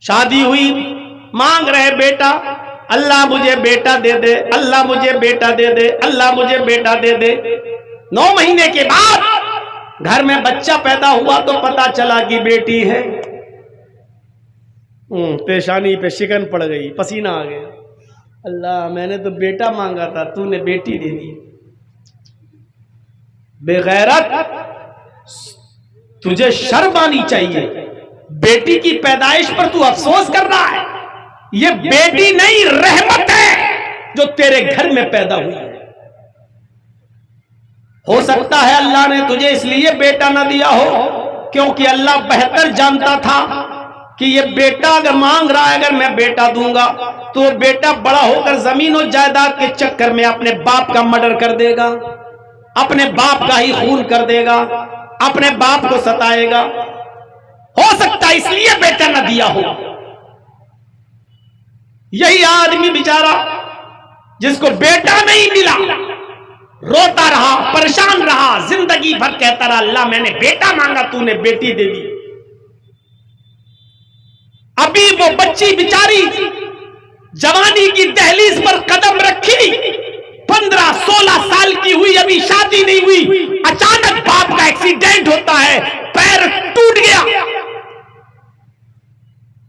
شادی ہوئی، مانگ رہے بیٹا، اللہ مجھے بیٹا دے دے، اللہ مجھے بیٹا دے دے، اللہ مجھے بیٹا دے دے۔ 9 مہینے کے بعد گھر میں بچہ پیدا ہوا تو پتا چلا کہ بیٹی ہے۔ پیشانی پہ شکن پڑ گئی، پسینہ آ گیا، اللہ میں نے تو بیٹا مانگا تھا، تو نے بیٹی دے دی۔ بے غیرت، تجھے شرم آنی چاہیے، بیٹی کی پیدائش پر تو افسوس کر رہا ہے۔ یہ بیٹی نہیں، رحمت ہے جو تیرے گھر میں پیدا ہوئی ہے۔ ہو سکتا ہے اللہ نے تجھے اس لیے بیٹا نہ دیا ہو کیونکہ اللہ بہتر جانتا تھا کہ یہ بیٹا اگر مانگ رہا ہے، اگر میں بیٹا دوں گا تو وہ بیٹا بڑا ہو کر زمین و جائیداد کے چکر میں اپنے باپ کا مرڈر کر دے گا، اپنے باپ کا ہی خون کر دے گا، اپنے باپ کو ستائے گا۔ ہو سکتا ہے اس لیے بیٹا نہ دیا ہو۔ یہی آدمی بیچارہ جس کو بیٹا نہیں ملا روتا رہا، پریشان رہا، زندگی بھر کہتا رہا اللہ میں نے بیٹا مانگا، تو نے بیٹی دے دی۔ ابھی وہ بچی بیچاری جوانی کی دہلیز پر قدم رکھی، 15-16 سال کی ہوئی، ابھی شادی نہیں ہوئی، اچانک باپ کا ایکسیڈنٹ ہوتا ہے، پیر ٹوٹ گیا،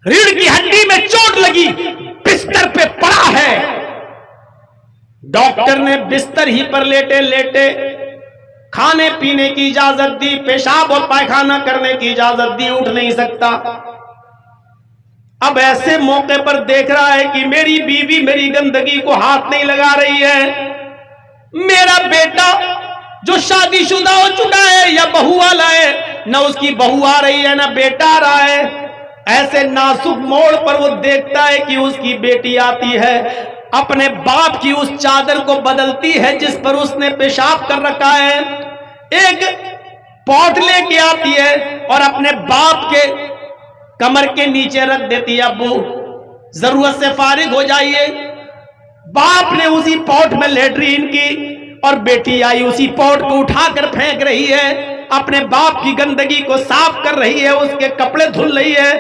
ریڑھ کی ہڈی میں چوٹ لگی، بستر پہ پڑا ہے۔ ڈاکٹر نے بستر ہی پر لیٹے لیٹے کھانے پینے کی اجازت دی، پیشاب اور پائخانہ کرنے کی اجازت دی، اٹھ نہیں سکتا۔ اب ایسے موقع پر دیکھ رہا ہے کہ میری بیوی میری گندگی کو ہاتھ نہیں لگا رہی ہے، میرا بیٹا جو شادی شدہ ہو چکا ہے یا بہو والا ہے، نہ اس کی بہو آ رہی ہے نہ بیٹا آ رہا ہے۔ ایسے نازک موڑ پر وہ دیکھتا ہے کہ اس کی بیٹی آتی ہے، اپنے باپ کی اس چادر کو بدلتی ہے جس پر اس نے پیشاب کر رکھا ہے، ایک پوٹ لے کے آتی ہے اور اپنے باپ کے کمر کے نیچے رکھ دیتی ہے، ابو ضرورت سے فارغ ہو جائیے۔ باپ نے اسی پوٹ میں لیٹرین کی اور بیٹی آئی اسی پوٹ کو اٹھا کر پھینک رہی ہے، اپنے باپ کی گندگی کو صاف کر رہی ہے، اس کے کپڑے دھل رہی ہے۔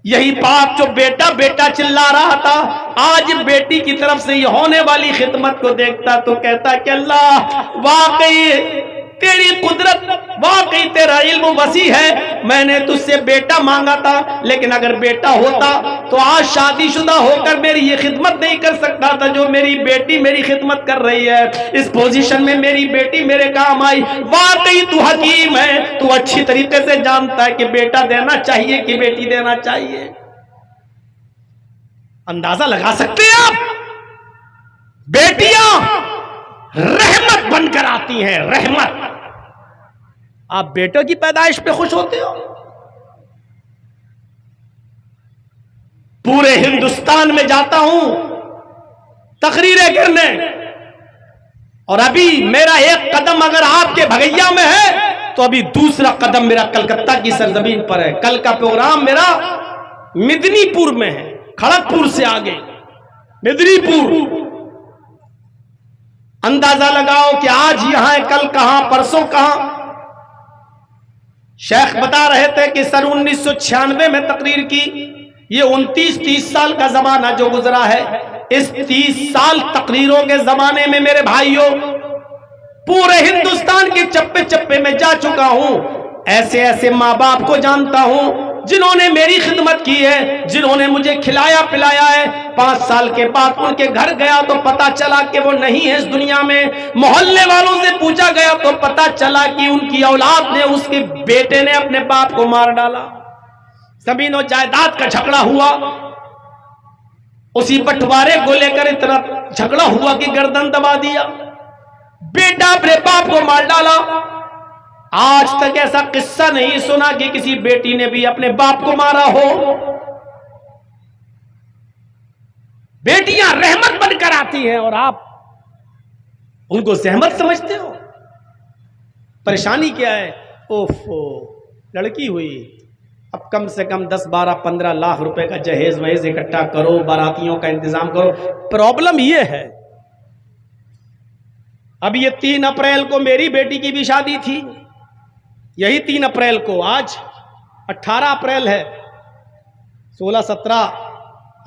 یہی باپ جو بیٹا بیٹا چلا رہا تھا، آج بیٹی کی طرف سے یہ ہونے والی خدمت کو دیکھتا تو کہتا کہ اللہ واقعی تیری قدرت، واقعی تیرا علم وسیع ہے، میں نے تجھ سے بیٹا مانگا تھا، لیکن اگر بیٹا ہوتا تو آج شادی شدہ ہو کر میری یہ خدمت نہیں کر سکتا تھا جو میری بیٹی میری خدمت کر رہی ہے۔ اس پوزیشن میں میری بیٹی میرے کام آئی، واقعی تو حکیم ہے، تو اچھی طریقے سے جانتا ہے کہ بیٹا دینا چاہیے کہ بیٹی دینا چاہیے۔ اندازہ لگا سکتے ہیں آپ، بیٹیاں رحمت بن کر آتی ہیں، رحمت۔ آپ بیٹوں کی پیدائش پہ خوش ہوتے ہو؟ پورے ہندوستان میں جاتا ہوں تقریریں کرنے، اور ابھی میرا ایک قدم اگر آپ کے بھگیا میں ہے تو ابھی دوسرا قدم میرا کلکتہ کی سرزمین پر ہے۔ کل کا پروگرام میرا مدنی پور میں ہے، کھڑگپور سے آگے مدنی پور۔ اندازہ لگاؤ کہ آج یہاں ہے، کل کہاں، پرسوں کہاں۔ شیخ بتا رہے تھے کہ سن 1996 میں تقریر کی، یہ 29-30 سال کا زمانہ جو گزرا ہے، اس 30 سال تقریروں کے زمانے میں میرے بھائیوں پورے ہندوستان کے چپے چپے میں جا چکا ہوں، ایسے ایسے ماں باپ کو جانتا ہوں جنہوں نے میری خدمت کی ہے، جنہوں نے مجھے کھلایا پلایا ہے۔ 5 سال کے بعد ان کے گھر گیا تو پتا چلا کہ وہ نہیں ہے اس دنیا میں، محلے والوں سے پوچھا گیا تو پتا چلا کہ ان کی اولاد نے، اس کے بیٹے نے اپنے باپ کو مار ڈالا، زمین و جائیداد کا جھگڑا ہوا، اسی بٹوارے کو لے کر اتنا جھگڑا ہوا کہ گردن دبا دیا، بیٹا اپنے باپ کو مار ڈالا۔ آج تک ایسا قصہ نہیں سنا کہ کسی بیٹی نے بھی اپنے باپ کو مارا ہو۔ بیٹیاں رحمت بن کر آتی ہیں اور آپ ان کو زحمت سمجھتے ہو۔ پریشانی کیا ہے؟ اوفو، لڑکی ہوئی، اب کم سے کم 10-12-15 لاکھ روپے کا جہیز وہیز اکٹھا کرو، باراتیوں کا انتظام کرو۔ پرابلم یہ ہے، اب یہ 3 اپریل کو میری بیٹی کی بھی شادی تھی، یہی 3 اپریل کو، آج 18 اپریل ہے، 16-17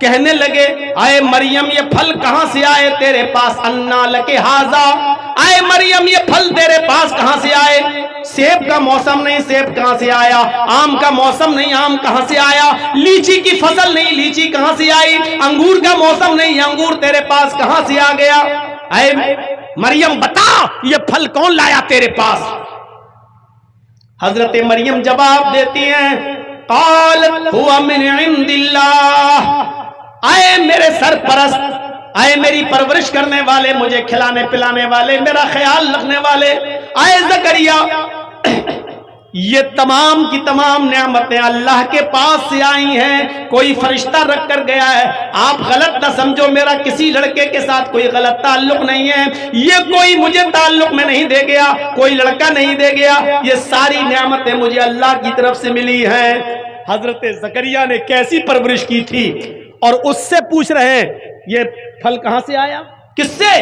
کہنے لگے اے مریم یہ پھل کہاں سے آئے تیرے پاس؟ انا لک ھذا، اے مریم یہ پھل تیرے پاس کہاں سے آئے؟ سیب کا موسم نہیں، سیب کہاں سے آیا؟ آم کا موسم نہیں، آم کہاں سے آیا؟ لیچی کی فصل نہیں، لیچی کہاں سے آئی؟ انگور کا موسم نہیں، انگور تیرے پاس کہاں سے آ گیا؟ اے مریم بتا یہ پھل کون لایا تیرے پاس؟ حضرت مریم جواب دیتی ہیں قالت هو من عند اللہ، اے میرے سرپرست، اے میری پرورش کرنے والے، مجھے کھلانے پلانے والے، میرا خیال رکھنے والے، اے زکریا یہ تمام کی تمام نعمتیں اللہ کے پاس سے آئی ہیں، کوئی فرشتہ رکھ کر گیا ہے، آپ غلط نہ سمجھو، میرا کسی لڑکے کے ساتھ کوئی غلط تعلق نہیں ہے، یہ کوئی مجھے تعلق میں نہیں دے گیا، کوئی لڑکا نہیں دے گیا، یہ ساری نعمتیں مجھے اللہ کی طرف سے ملی ہیں۔ حضرت زکریا نے کیسی پرورش کی تھی، اور اس سے پوچھ رہے ہیں یہ پھل کہاں سے آیا؟ کس سے؟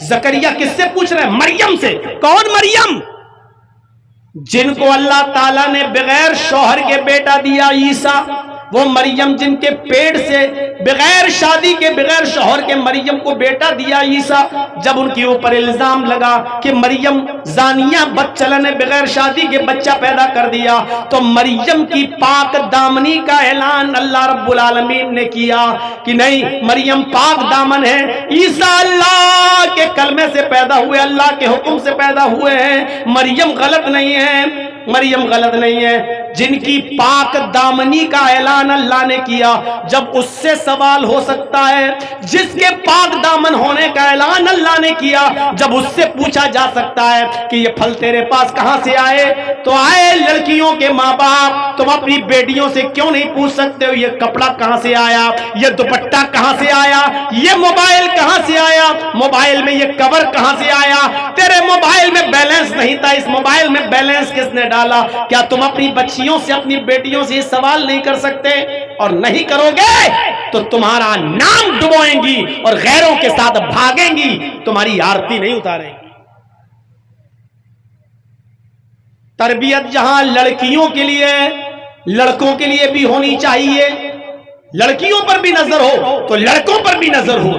زکریا کس سے پوچھ رہے ہیں؟ مریم سے۔ کون مریم؟ جن کو اللہ تعالیٰ نے بغیر شوہر کے بیٹا دیا عیسیٰ، وہ مریم جن کے پیٹ سے بغیر شادی کے، بغیر شوہر کے مریم کو بیٹا دیا عیسیٰ، جب ان کے اوپر الزام لگا کہ مریم زانیہ بدچلن نے بغیر شادی کے بچہ پیدا کر دیا، تو مریم کی پاک دامنی کا اعلان اللہ رب العالمین نے کیا کہ نہیں، مریم پاک دامن ہے، عیسیٰ اللہ کے کلمے سے پیدا ہوئے، اللہ کے حکم سے پیدا ہوئے ہیں، مریم غلط نہیں ہے، مریم غلط نہیں ہے۔ جن کی پاک دامنی کا اعلان اللہ نے کیا، جب اس سے سوال ہو سکتا ہے، جس کے پاک دامن ہونے کا اعلان اللہ نے کیا، جب اس سے پوچھا جا سکتا ہے کہ یہ پھل تیرے پاس کہاں سے آئے، تو آئے لڑکیوں کے ماں باپ، تم اپنی بیٹیوں سے کیوں نہیں پوچھ سکتے ہو یہ کپڑا کہاں سے آیا، یہ دوپٹہ کہاں سے آیا، یہ موبائل کہاں سے آیا، موبائل میں یہ کور کہاں سے آیا، تیرے موبائل میں بیلنس نہیں تھا، اس موبائل میں بیلنس کس نے ڈالا؟ کیا تم اپنی بچیوں سے، اپنی بیٹیوں سے یہ سوال نہیں کر سکتے؟ اور نہیں کرو گے تو تمہارا نام ڈبوئیں گی اور غیروں کے ساتھ بھاگیں گی، تمہاری آرتی نہیں اتاریں گی۔ تربیت جہاں لڑکیوں کے لیے، لڑکوں کے لیے بھی ہونی چاہیے، لڑکیوں پر بھی نظر ہو تو لڑکوں پر بھی نظر ہو۔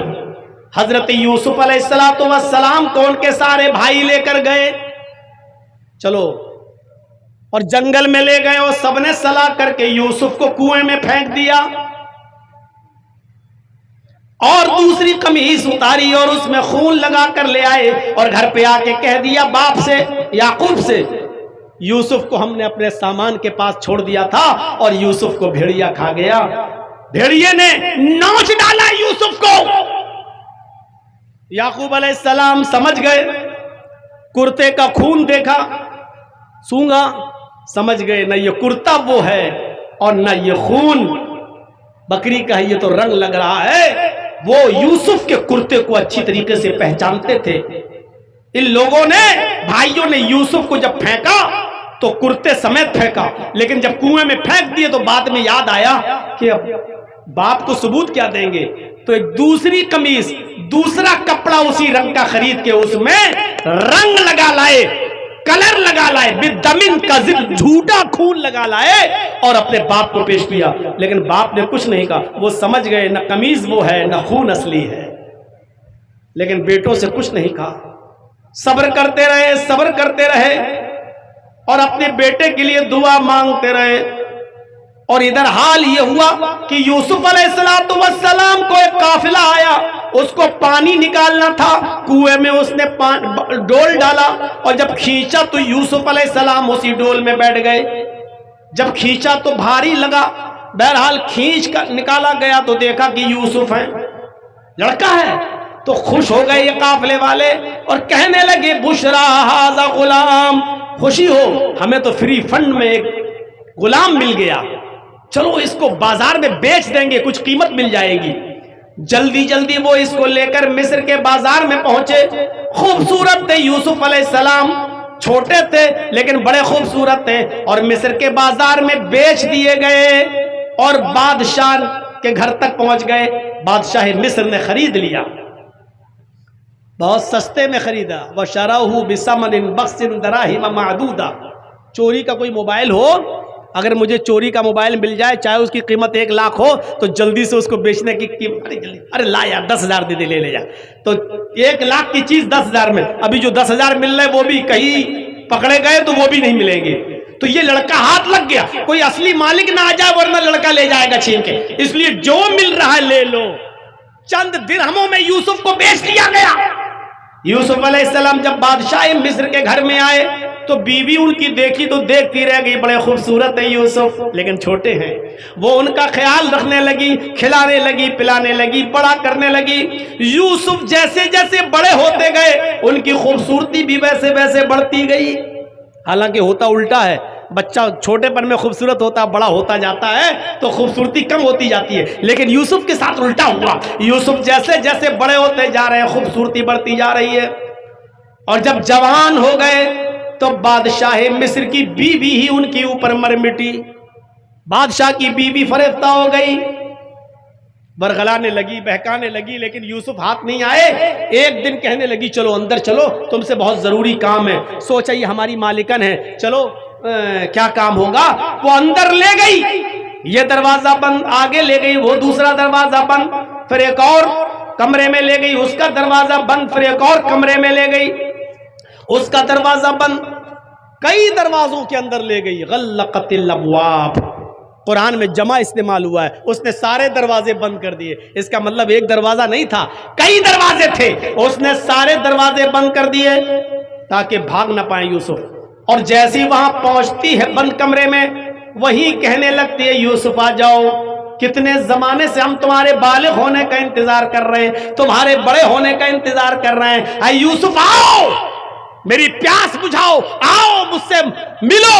حضرت یوسف علیہ السلام کو ان کے سارے بھائی لے کر گئے، چلو، اور جنگل میں لے گئے، اور سب نے صلاح کر کے یوسف کو کنویں میں پھینک دیا، اور دوسری قمیص اتاری اور اس میں خون لگا کر لے آئے، اور گھر پہ آ کے کہہ دیا باپ سے، یعقوب سے، یوسف کو ہم نے اپنے سامان کے پاس چھوڑ دیا تھا اور یوسف کو بھیڑیا کھا گیا۔ بھیڑیے نے نوچ ڈالا یوسف کو۔ یعقوب علیہ السلام سمجھ گئے، کرتے کا خون دیکھا، سونگا، سمجھ گئے نہ یہ کرتا وہ ہے اور نہ یہ خون بکری کا ہے، یہ تو رنگ لگ رہا ہے۔ وہ یوسف کے کرتے کو اچھی طریقے سے پہچانتے تھے۔ ان لوگوں نے، بھائیوں نے یوسف کو جب پھینکا تو کرتے سمیت پھینکا، لیکن جب کنویں میں پھینک دیے تو بعد میں یاد آیا کہ اب باپ کو ثبوت کیا دیں گے، تو ایک دوسری قمیص، دوسرا کپڑا اسی رنگ کا خرید کے اس میں رنگ لگا لائے، کلر لگا لائے، بدمن کذب، جھوٹا خون لگا لائے، اور اپنے باپ کو پیش کیا۔ لیکن باپ نے کچھ نہیں کہا، وہ سمجھ گئے نہ قمیض وہ ہے نہ خون اصلی ہے، لیکن بیٹوں سے کچھ نہیں کہا، صبر کرتے رہے، صبر کرتے رہے، اور اپنے بیٹے کے لیے دعا مانگتے رہے۔ اور ادھر حال یہ ہوا کہ یوسف علیہ السلام کو ایک قافلہ آیا، اس کو پانی نکالنا تھا، کنویں میں اس نے ڈول ڈالا، اور جب کھینچا تو یوسف علیہ السلام اسی ڈول میں بیٹھ گئے۔ جب کھینچا تو بھاری لگا، بہرحال کھینچ کر نکالا گیا تو دیکھا کہ یوسف ہے، لڑکا ہے، تو خوش ہو گئے یہ قافلے والے اور کہنے لگے بشرا ھذا غلام، خوشی ہو، ہمیں تو فری فنڈ میں ایک غلام مل گیا، چلو اس کو بازار میں بیچ دیں گے، کچھ قیمت مل جائے گی۔ جلدی جلدی وہ اس کو لے کر مصر کے بازار میں پہنچے۔ خوبصورت تھے یوسف علیہ السلام، چھوٹے تھے لیکن بڑے خوبصورت تھے، اور مصر کے بازار میں بیچ دیے گئے اور بادشاہ کے گھر تک پہنچ گئے۔ بادشاہ مصر نے خرید لیا، بہت سستے میں خریدا، وَشَرَوْهُ بِثَمَنٍ بَخْسٍ دَرَاهِمَ مَعْدُودَةٍ۔ چوری کا کوئی موبائل ہو، اگر مجھے چوری کا موبائل مل جائے چاہے اس کی قیمت 1 لاکھ ہو تو جلدی سے اس کو بیچنے کی قیمت ارے لا یار 10,000 دے دے لے جا. تو 1 لاکھ کی چیز 10,000 میں, ابھی جو 10,000 مل رہے وہ بھی کہیں پکڑے گئے تو وہ بھی نہیں ملیں گے. تو یہ لڑکا ہاتھ لگ گیا, کوئی اصلی مالک نہ آ جائے ورنہ لڑکا لے جائے گا چھین کے, اس لیے جو مل رہا ہے لے لو. چند درہموں میں یوسف کو بیچ دیا گیا. یوسف علیہ السلام جب بادشاہ مصر کے گھر میں آئے تو بیوی ان کی دیکھی تو دیکھتی رہ گئی, بڑے خوبصورت ہیں یوسف لیکن چھوٹے ہیں. وہ ان کا خیال رکھنے لگی, کھلانے لگی, پلانے لگی, بڑا کرنے لگی. یوسف جیسے جیسے بڑے ہوتے گئے ان کی خوبصورتی بھی ویسے ویسے بڑھتی گئی. حالانکہ ہوتا الٹا ہے, بچہ چھوٹے پن میں خوبصورت ہوتا, بڑا ہوتا جاتا ہے تو خوبصورتی کم ہوتی جاتی ہے. لیکن یوسف کے ساتھ الٹا ہوا, یوسف جیسے جیسے بڑے ہوتے جا رہے ہیں خوبصورتی بڑھتی جا رہی ہے. اور جب جوان ہو گئے تو بادشاہ مصر کی بیوی ہی ان کے اوپر مر مٹی. بادشاہ کی بیوی فریفتہ ہو گئی, برگلانے لگی, بہکانے لگی, لیکن یوسف ہاتھ نہیں آئے. ایک دن کہنے لگی چلو اندر چلو, تم سے بہت ضروری کام ہے. سوچا یہ ہماری مالکن ہے, چلو کیا کام ہوگا. وہ اندر لے گئی, یہ دروازہ بند, آگے لے گئی وہ دوسرا دروازہ بند, پھر ایک اور کمرے میں لے گئی اس کا دروازہ بند, پھر ایک اور کمرے میں لے گئی اس کا دروازہ بند, کئی دروازوں کے اندر لے گئی. غلقت الابواب, قرآن میں جمع استعمال ہوا ہے, اس نے سارے دروازے بند کر دیے. اس کا مطلب ایک دروازہ نہیں تھا, کئی دروازے تھے, اس نے سارے دروازے بند کر دیے تاکہ بھاگ نہ پائیں یوسف. اور جیسی وہاں پہنچتی ہے بند کمرے میں, وہیں کہنے لگتی ہے یوسف آ جاؤ, کتنے زمانے سے ہم تمہارے بالغ ہونے کا انتظار کر رہے ہیں, تمہارے بڑے ہونے کا انتظار کر رہے ہیں. اے یوسف آؤ, میری پیاس بجھاؤ, آؤ مجھ سے ملو.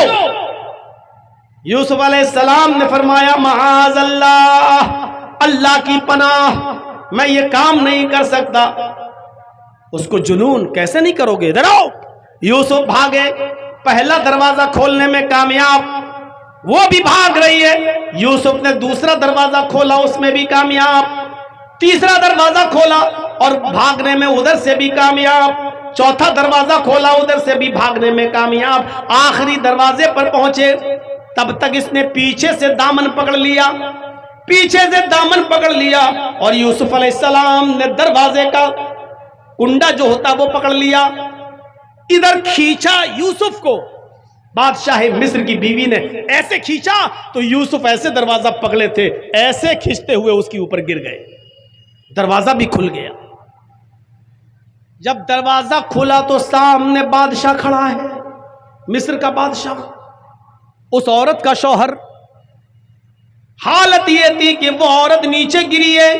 یوسف علیہ السلام نے فرمایا معاذ اللہ, اللہ کی پناہ, میں یہ کام نہیں کر سکتا. اس کو جنون, کیسے نہیں کرو گے, ادھر آؤ. یوسف بھاگے, پہلا دروازہ کھولنے میں کامیاب, وہ بھی بھاگ رہی ہے. یوسف نے دوسرا دروازہ کھولا, اس میں بھی کامیاب. تیسرا دروازہ کھولا اور بھاگنے میں ادھر سے بھی کامیاب. چوتھا دروازہ کھولا, ادھر سے بھی بھاگنے میں کامیاب. آخری دروازے پر پہنچے, تب تک اس نے پیچھے سے دامن پکڑ لیا, پیچھے سے دامن پکڑ لیا, اور یوسف علیہ السلام نے دروازے کا کنڈا جو ہوتا وہ پکڑ لیا, ادھر کھینچا یوسف کو. بادشاہ مصر کی بیوی نے ایسے کھینچا تو یوسف ایسے دروازہ پکڑے تھے, ایسے کھینچتے ہوئے اس کے اوپر گر گئے. دروازہ بھی کھل گیا. جب دروازہ کھلا تو سامنے بادشاہ کھڑا ہے, مصر کا بادشاہ, اس عورت کا شوہر. حالت یہ تھی کہ وہ عورت نیچے گری ہے,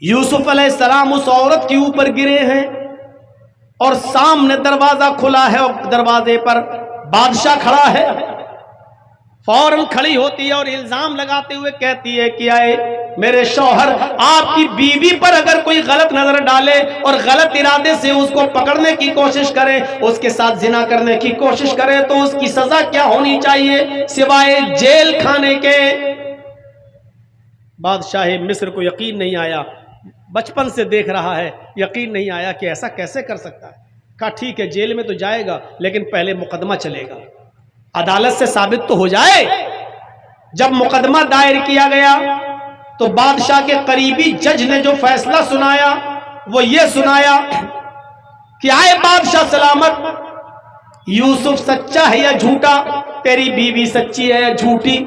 یوسف علیہ السلام اس عورت کے اوپر گرے ہیں, اور سامنے دروازہ کھلا ہے اور دروازے پر بادشاہ کھڑا ہے. فوراً کھڑی ہوتی ہے اور الزام لگاتے ہوئے کہتی ہے کہ آئے میرے شوہر, آپ کی بیوی پر اگر کوئی غلط نظر ڈالے اور غلط ارادے سے اس کو پکڑنے کی کوشش کرے, اس کے ساتھ زنا کرنے کی کوشش کرے, تو اس کی سزا کیا ہونی چاہیے سوائے جیل کھانے کے. بادشاہ مصر کو یقین نہیں آیا, بچپن سے دیکھ رہا ہے, یقین نہیں آیا کہ ایسا کیسے کر سکتا ہے. کہا ٹھیک ہے جیل میں تو جائے گا لیکن پہلے مقدمہ چلے گا, عدالت سے ثابت تو ہو جائے. جب مقدمہ دائر کیا گیا تو بادشاہ کے قریبی جج نے جو فیصلہ سنایا وہ یہ سنایا کہ آئے بادشاہ سلامت, یوسف سچا ہے یا جھوٹا, تیری بیوی سچی ہے یا جھوٹی,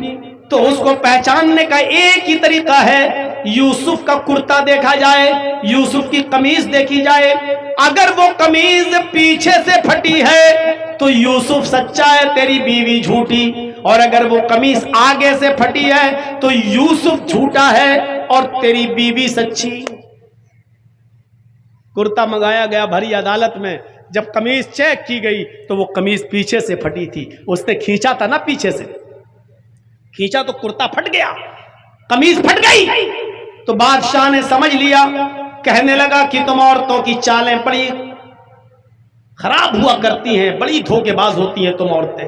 تو اس کو پہچاننے کا ایک ہی طریقہ ہے, یوسف کا کرتا دیکھا جائے, یوسف کی قمیض دیکھی جائے. اگر وہ قمیض پیچھے سے پھٹی ہے تو یوسف سچا ہے, تیری بیوی جھوٹی, اور اگر وہ قمیض آگے سے پھٹی ہے تو یوسف جھوٹا ہے اور تیری بیوی سچی. کرتا منگایا گیا بھری عدالت میں, جب قمیض چیک کی گئی تو وہ قمیض پیچھے سے پھٹی تھی. اس نے کھینچا تھا نا, پیچھے سے کھینچا تو کرتا پھٹ گیا, قمیض پھٹ گئی. تو بادشاہ نے سمجھ لیا, کہنے لگا کہ تم عورتوں کی چالیں بڑی خراب ہوا کرتی ہیں, بڑی دھوکے باز ہوتی ہیں تم عورتیں,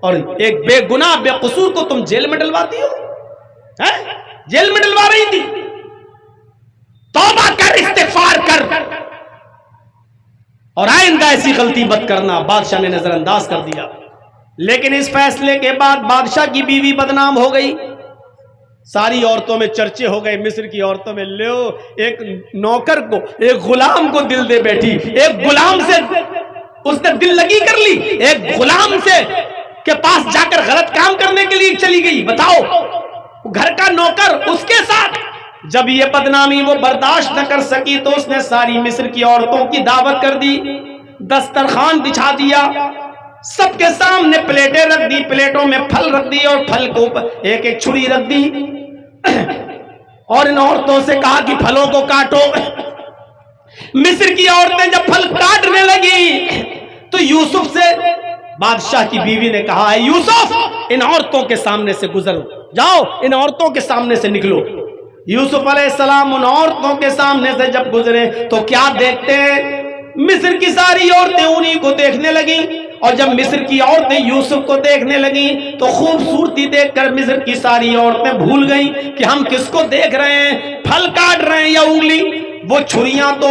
اور ایک بے گناہ بے قصور کو تم جیل میں ڈلواتی ہو. جیل میں ڈلوا رہی تھی, توبہ کر, استغفار کر, اور آئندہ ایسی غلطی مت کرنا. بادشاہ نے نظر انداز کر دیا. لیکن اس فیصلے کے بعد بادشاہ کی بیوی بدنام ہو گئی، ساری عورتوں میں چرچے ہو گئے، مصر کی عورتوں میں، لو ایک نوکر کو، ایک غلام کو دل دے بیٹھی، ایک غلام سے اس نے دل لگی کر لی، ایک غلام سے کے پاس جا کر غلط کام کرنے کے لیے چلی گئی، بتاؤ، گھر کا نوکر اس کے ساتھ۔ جب یہ بدنامی وہ برداشت نہ کر سکی تو اس نے ساری مصر کی عورتوں کی دعوت کر دی، دسترخوان بچھا دیا، سب کے سامنے پلیٹیں رکھ دی، پلیٹوں میں پھل رکھ دی اور پھل کو ایک ایک چھری رکھ دی، اور ان عورتوں سے کہا کہ پھلوں کو کاٹو۔ مصر کی عورتیں جب پھل کاٹنے لگی تو یوسف سے بادشاہ کی بیوی نے کہا، اے یوسف، ان عورتوں کے سامنے سے گزرو، جاؤ ان عورتوں کے سامنے سے نکلو۔ یوسف علیہ السلام ان عورتوں کے سامنے سے جب گزرے تو کیا دیکھتے ہیں، مصر کی ساری عورتیں انہی کو دیکھنے لگیں، اور جب مصر کی عورتیں یوسف کو دیکھنے لگیں تو خوبصورتی دیکھ کر مصر کی ساری عورتیں بھول گئیں کہ ہم کس کو دیکھ رہے ہیں، پھل کاٹ رہے ہیں یا انگلی۔ وہ چھریاں تو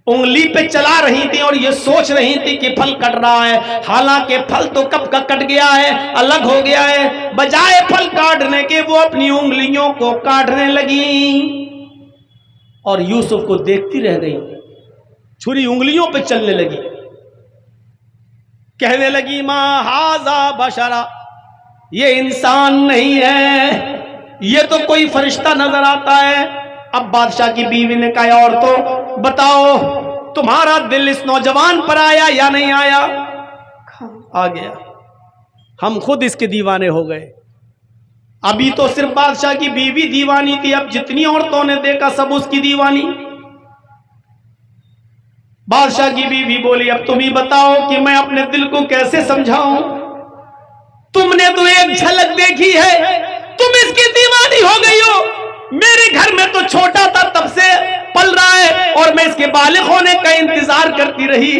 انگلی پہ چلا رہی تھی اور یہ سوچ رہی تھی کہ پھل کٹ رہا ہے، حالانکہ پھل تو کب کا کٹ گیا ہے، الگ ہو گیا ہے۔ بجائے پھل کاٹنے کے وہ اپنی انگلیوں کو کاٹنے لگیں اور یوسف کو دیکھتی رہ گئی، چھری انگلیوں پہ چلنے لگی، کہنے لگی، ما ھذا بشرا، یہ انسان نہیں ہے، یہ تو کوئی فرشتہ نظر آتا ہے۔ اب بادشاہ کی بیوی نے کہا، عورتوں بتاؤ تمہارا دل اس نوجوان پر آیا یا نہیں آیا؟ آ گیا، ہم خود اس کے دیوانے ہو گئے۔ ابھی تو صرف بادشاہ کی بیوی دیوانی تھی، اب جتنی عورتوں نے دیکھا سب اس کی دیوانی۔ بادشاہ کی بیوی بولی، اب تم ہی بتاؤ کہ میں اپنے دل کو کیسے سمجھاؤں، تم نے تو ایک جھلک دیکھی ہے، تم اس کی دیوانی ہو گئی ہو۔ میرے گھر میں تو چھوٹا تھا تب سے پل رہا ہے اور میں اس کے بالغ ہونے کا انتظار کرتی رہی،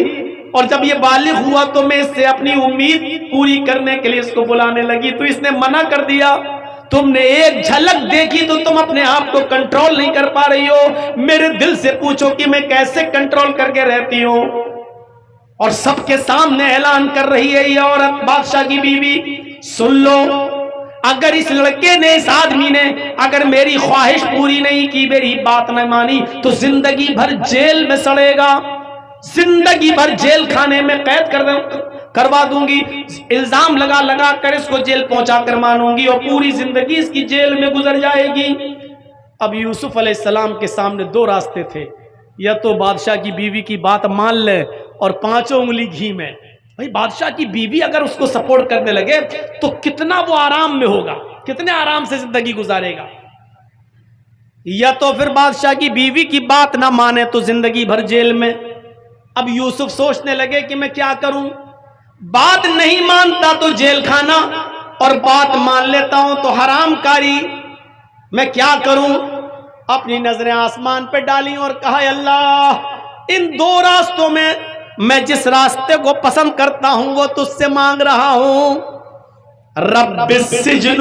اور جب یہ بالغ ہوا تو میں اس سے اپنی امید پوری کرنے کے لیے اس کو بلانے لگی تو اس نے منع کر دیا۔ تم نے ایک جھلک دیکھی تو تم اپنے آپ کو کنٹرول نہیں کر پا رہی ہو، میرے دل سے پوچھو کہ میں کیسے کنٹرول کر کے رہتی ہوں۔ اور سب کے سامنے اعلان کر رہی ہے یہ عورت، بادشاہ کی بیوی، سن لو، اگر اس لڑکے نے، اس آدمی نے اگر میری خواہش پوری نہیں کی، میری بات نہ مانی تو زندگی بھر جیل میں سڑے گا، زندگی بھر جیل خانے میں قید کروا دوں گی، الزام لگا لگا کر اس کو جیل پہنچا کر مانوں گی اور پوری زندگی اس کی جیل میں گزر جائے گی۔ اب یوسف علیہ السلام کے سامنے دو راستے تھے، یا تو بادشاہ کی بیوی کی بات مان لے اور پانچوں انگلی گھی میں، بھائی بادشاہ کی بیوی اگر اس کو سپورٹ کرنے لگے تو کتنا وہ آرام میں ہوگا، کتنے آرام سے زندگی گزارے گا، یا تو پھر بادشاہ کی بیوی کی بات نہ مانے تو زندگی بھر جیل میں۔ اب یوسف سوچنے لگے کہ میں کیا کروں، بات نہیں مانتا تو جیل خانہ اور بات مان لیتا ہوں تو حرام کاری، میں کیا کروں؟ اپنی نظریں آسمان پہ ڈالی اور کہا، اللہ ان دو راستوں میں جس راستے کو پسند کرتا ہوں وہ تجھ سے مانگ رہا ہوں، رب السجن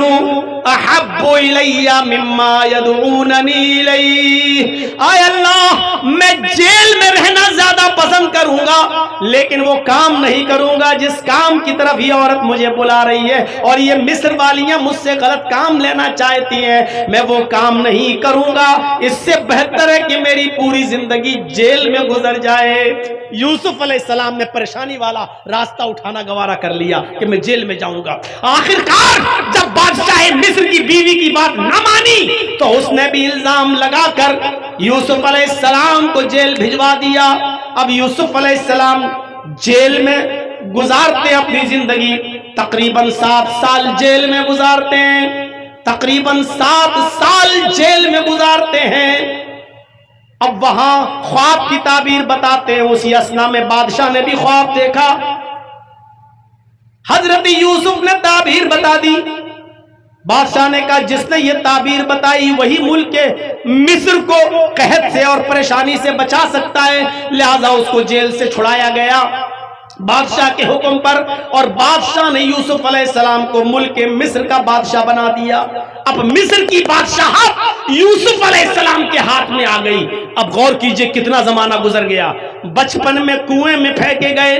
احب الی مما یدعوننی الیہ، اے اللہ میں جیل میں رہنا زیادہ پسند کروں گا لیکن وہ کام نہیں کروں گا جس کام کی طرف یہ عورت مجھے بلا رہی ہے، اور یہ مصر والیاں مجھ سے غلط کام لینا چاہتی ہیں، میں وہ کام نہیں کروں گا، اس سے بہتر ہے کہ میری پوری زندگی جیل میں گزر جائے۔ یوسف علیہ السلام نے پریشانی والا راستہ اٹھانا گوارا کر لیا کہ میں جیل میں جاؤں گا۔ آخرکار جب بادشاہ مصر کی بیوی کی بات نہ مانی تو اس نے بھی الزام لگا کر یوسف علیہ السلام کو جیل بھجوا دیا۔ اب یوسف علیہ السلام جیل میں گزارتے اپنی زندگی، تقریباً 7 سال جیل میں گزارتے ہیں، تقریباً 7 سال جیل میں گزارتے ہیں۔ اب وہاں خواب کی تعبیر بتاتے ہیں، اسی اثنا میں بادشاہ نے بھی خواب دیکھا، حضرت یوسف نے تعبیر بتا دی۔ بادشاہ نے کہا جس نے یہ تعبیر بتائی وہی ملک مصر کو قحط سے اور پریشانی سے بچا سکتا ہے، لہذا اس کو جیل سے چھڑایا گیا بادشاہ کے حکم پر، اور بادشاہ نے یوسف علیہ السلام کو ملک مصر کا بادشاہ بنا دیا۔ اب مصر کی بادشاہت یوسف علیہ السلام کے ہاتھ میں آ گئی۔ اب غور کیجئے کتنا زمانہ گزر گیا، بچپن میں کنویں میں پھینکے گئے،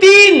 3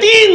3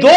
2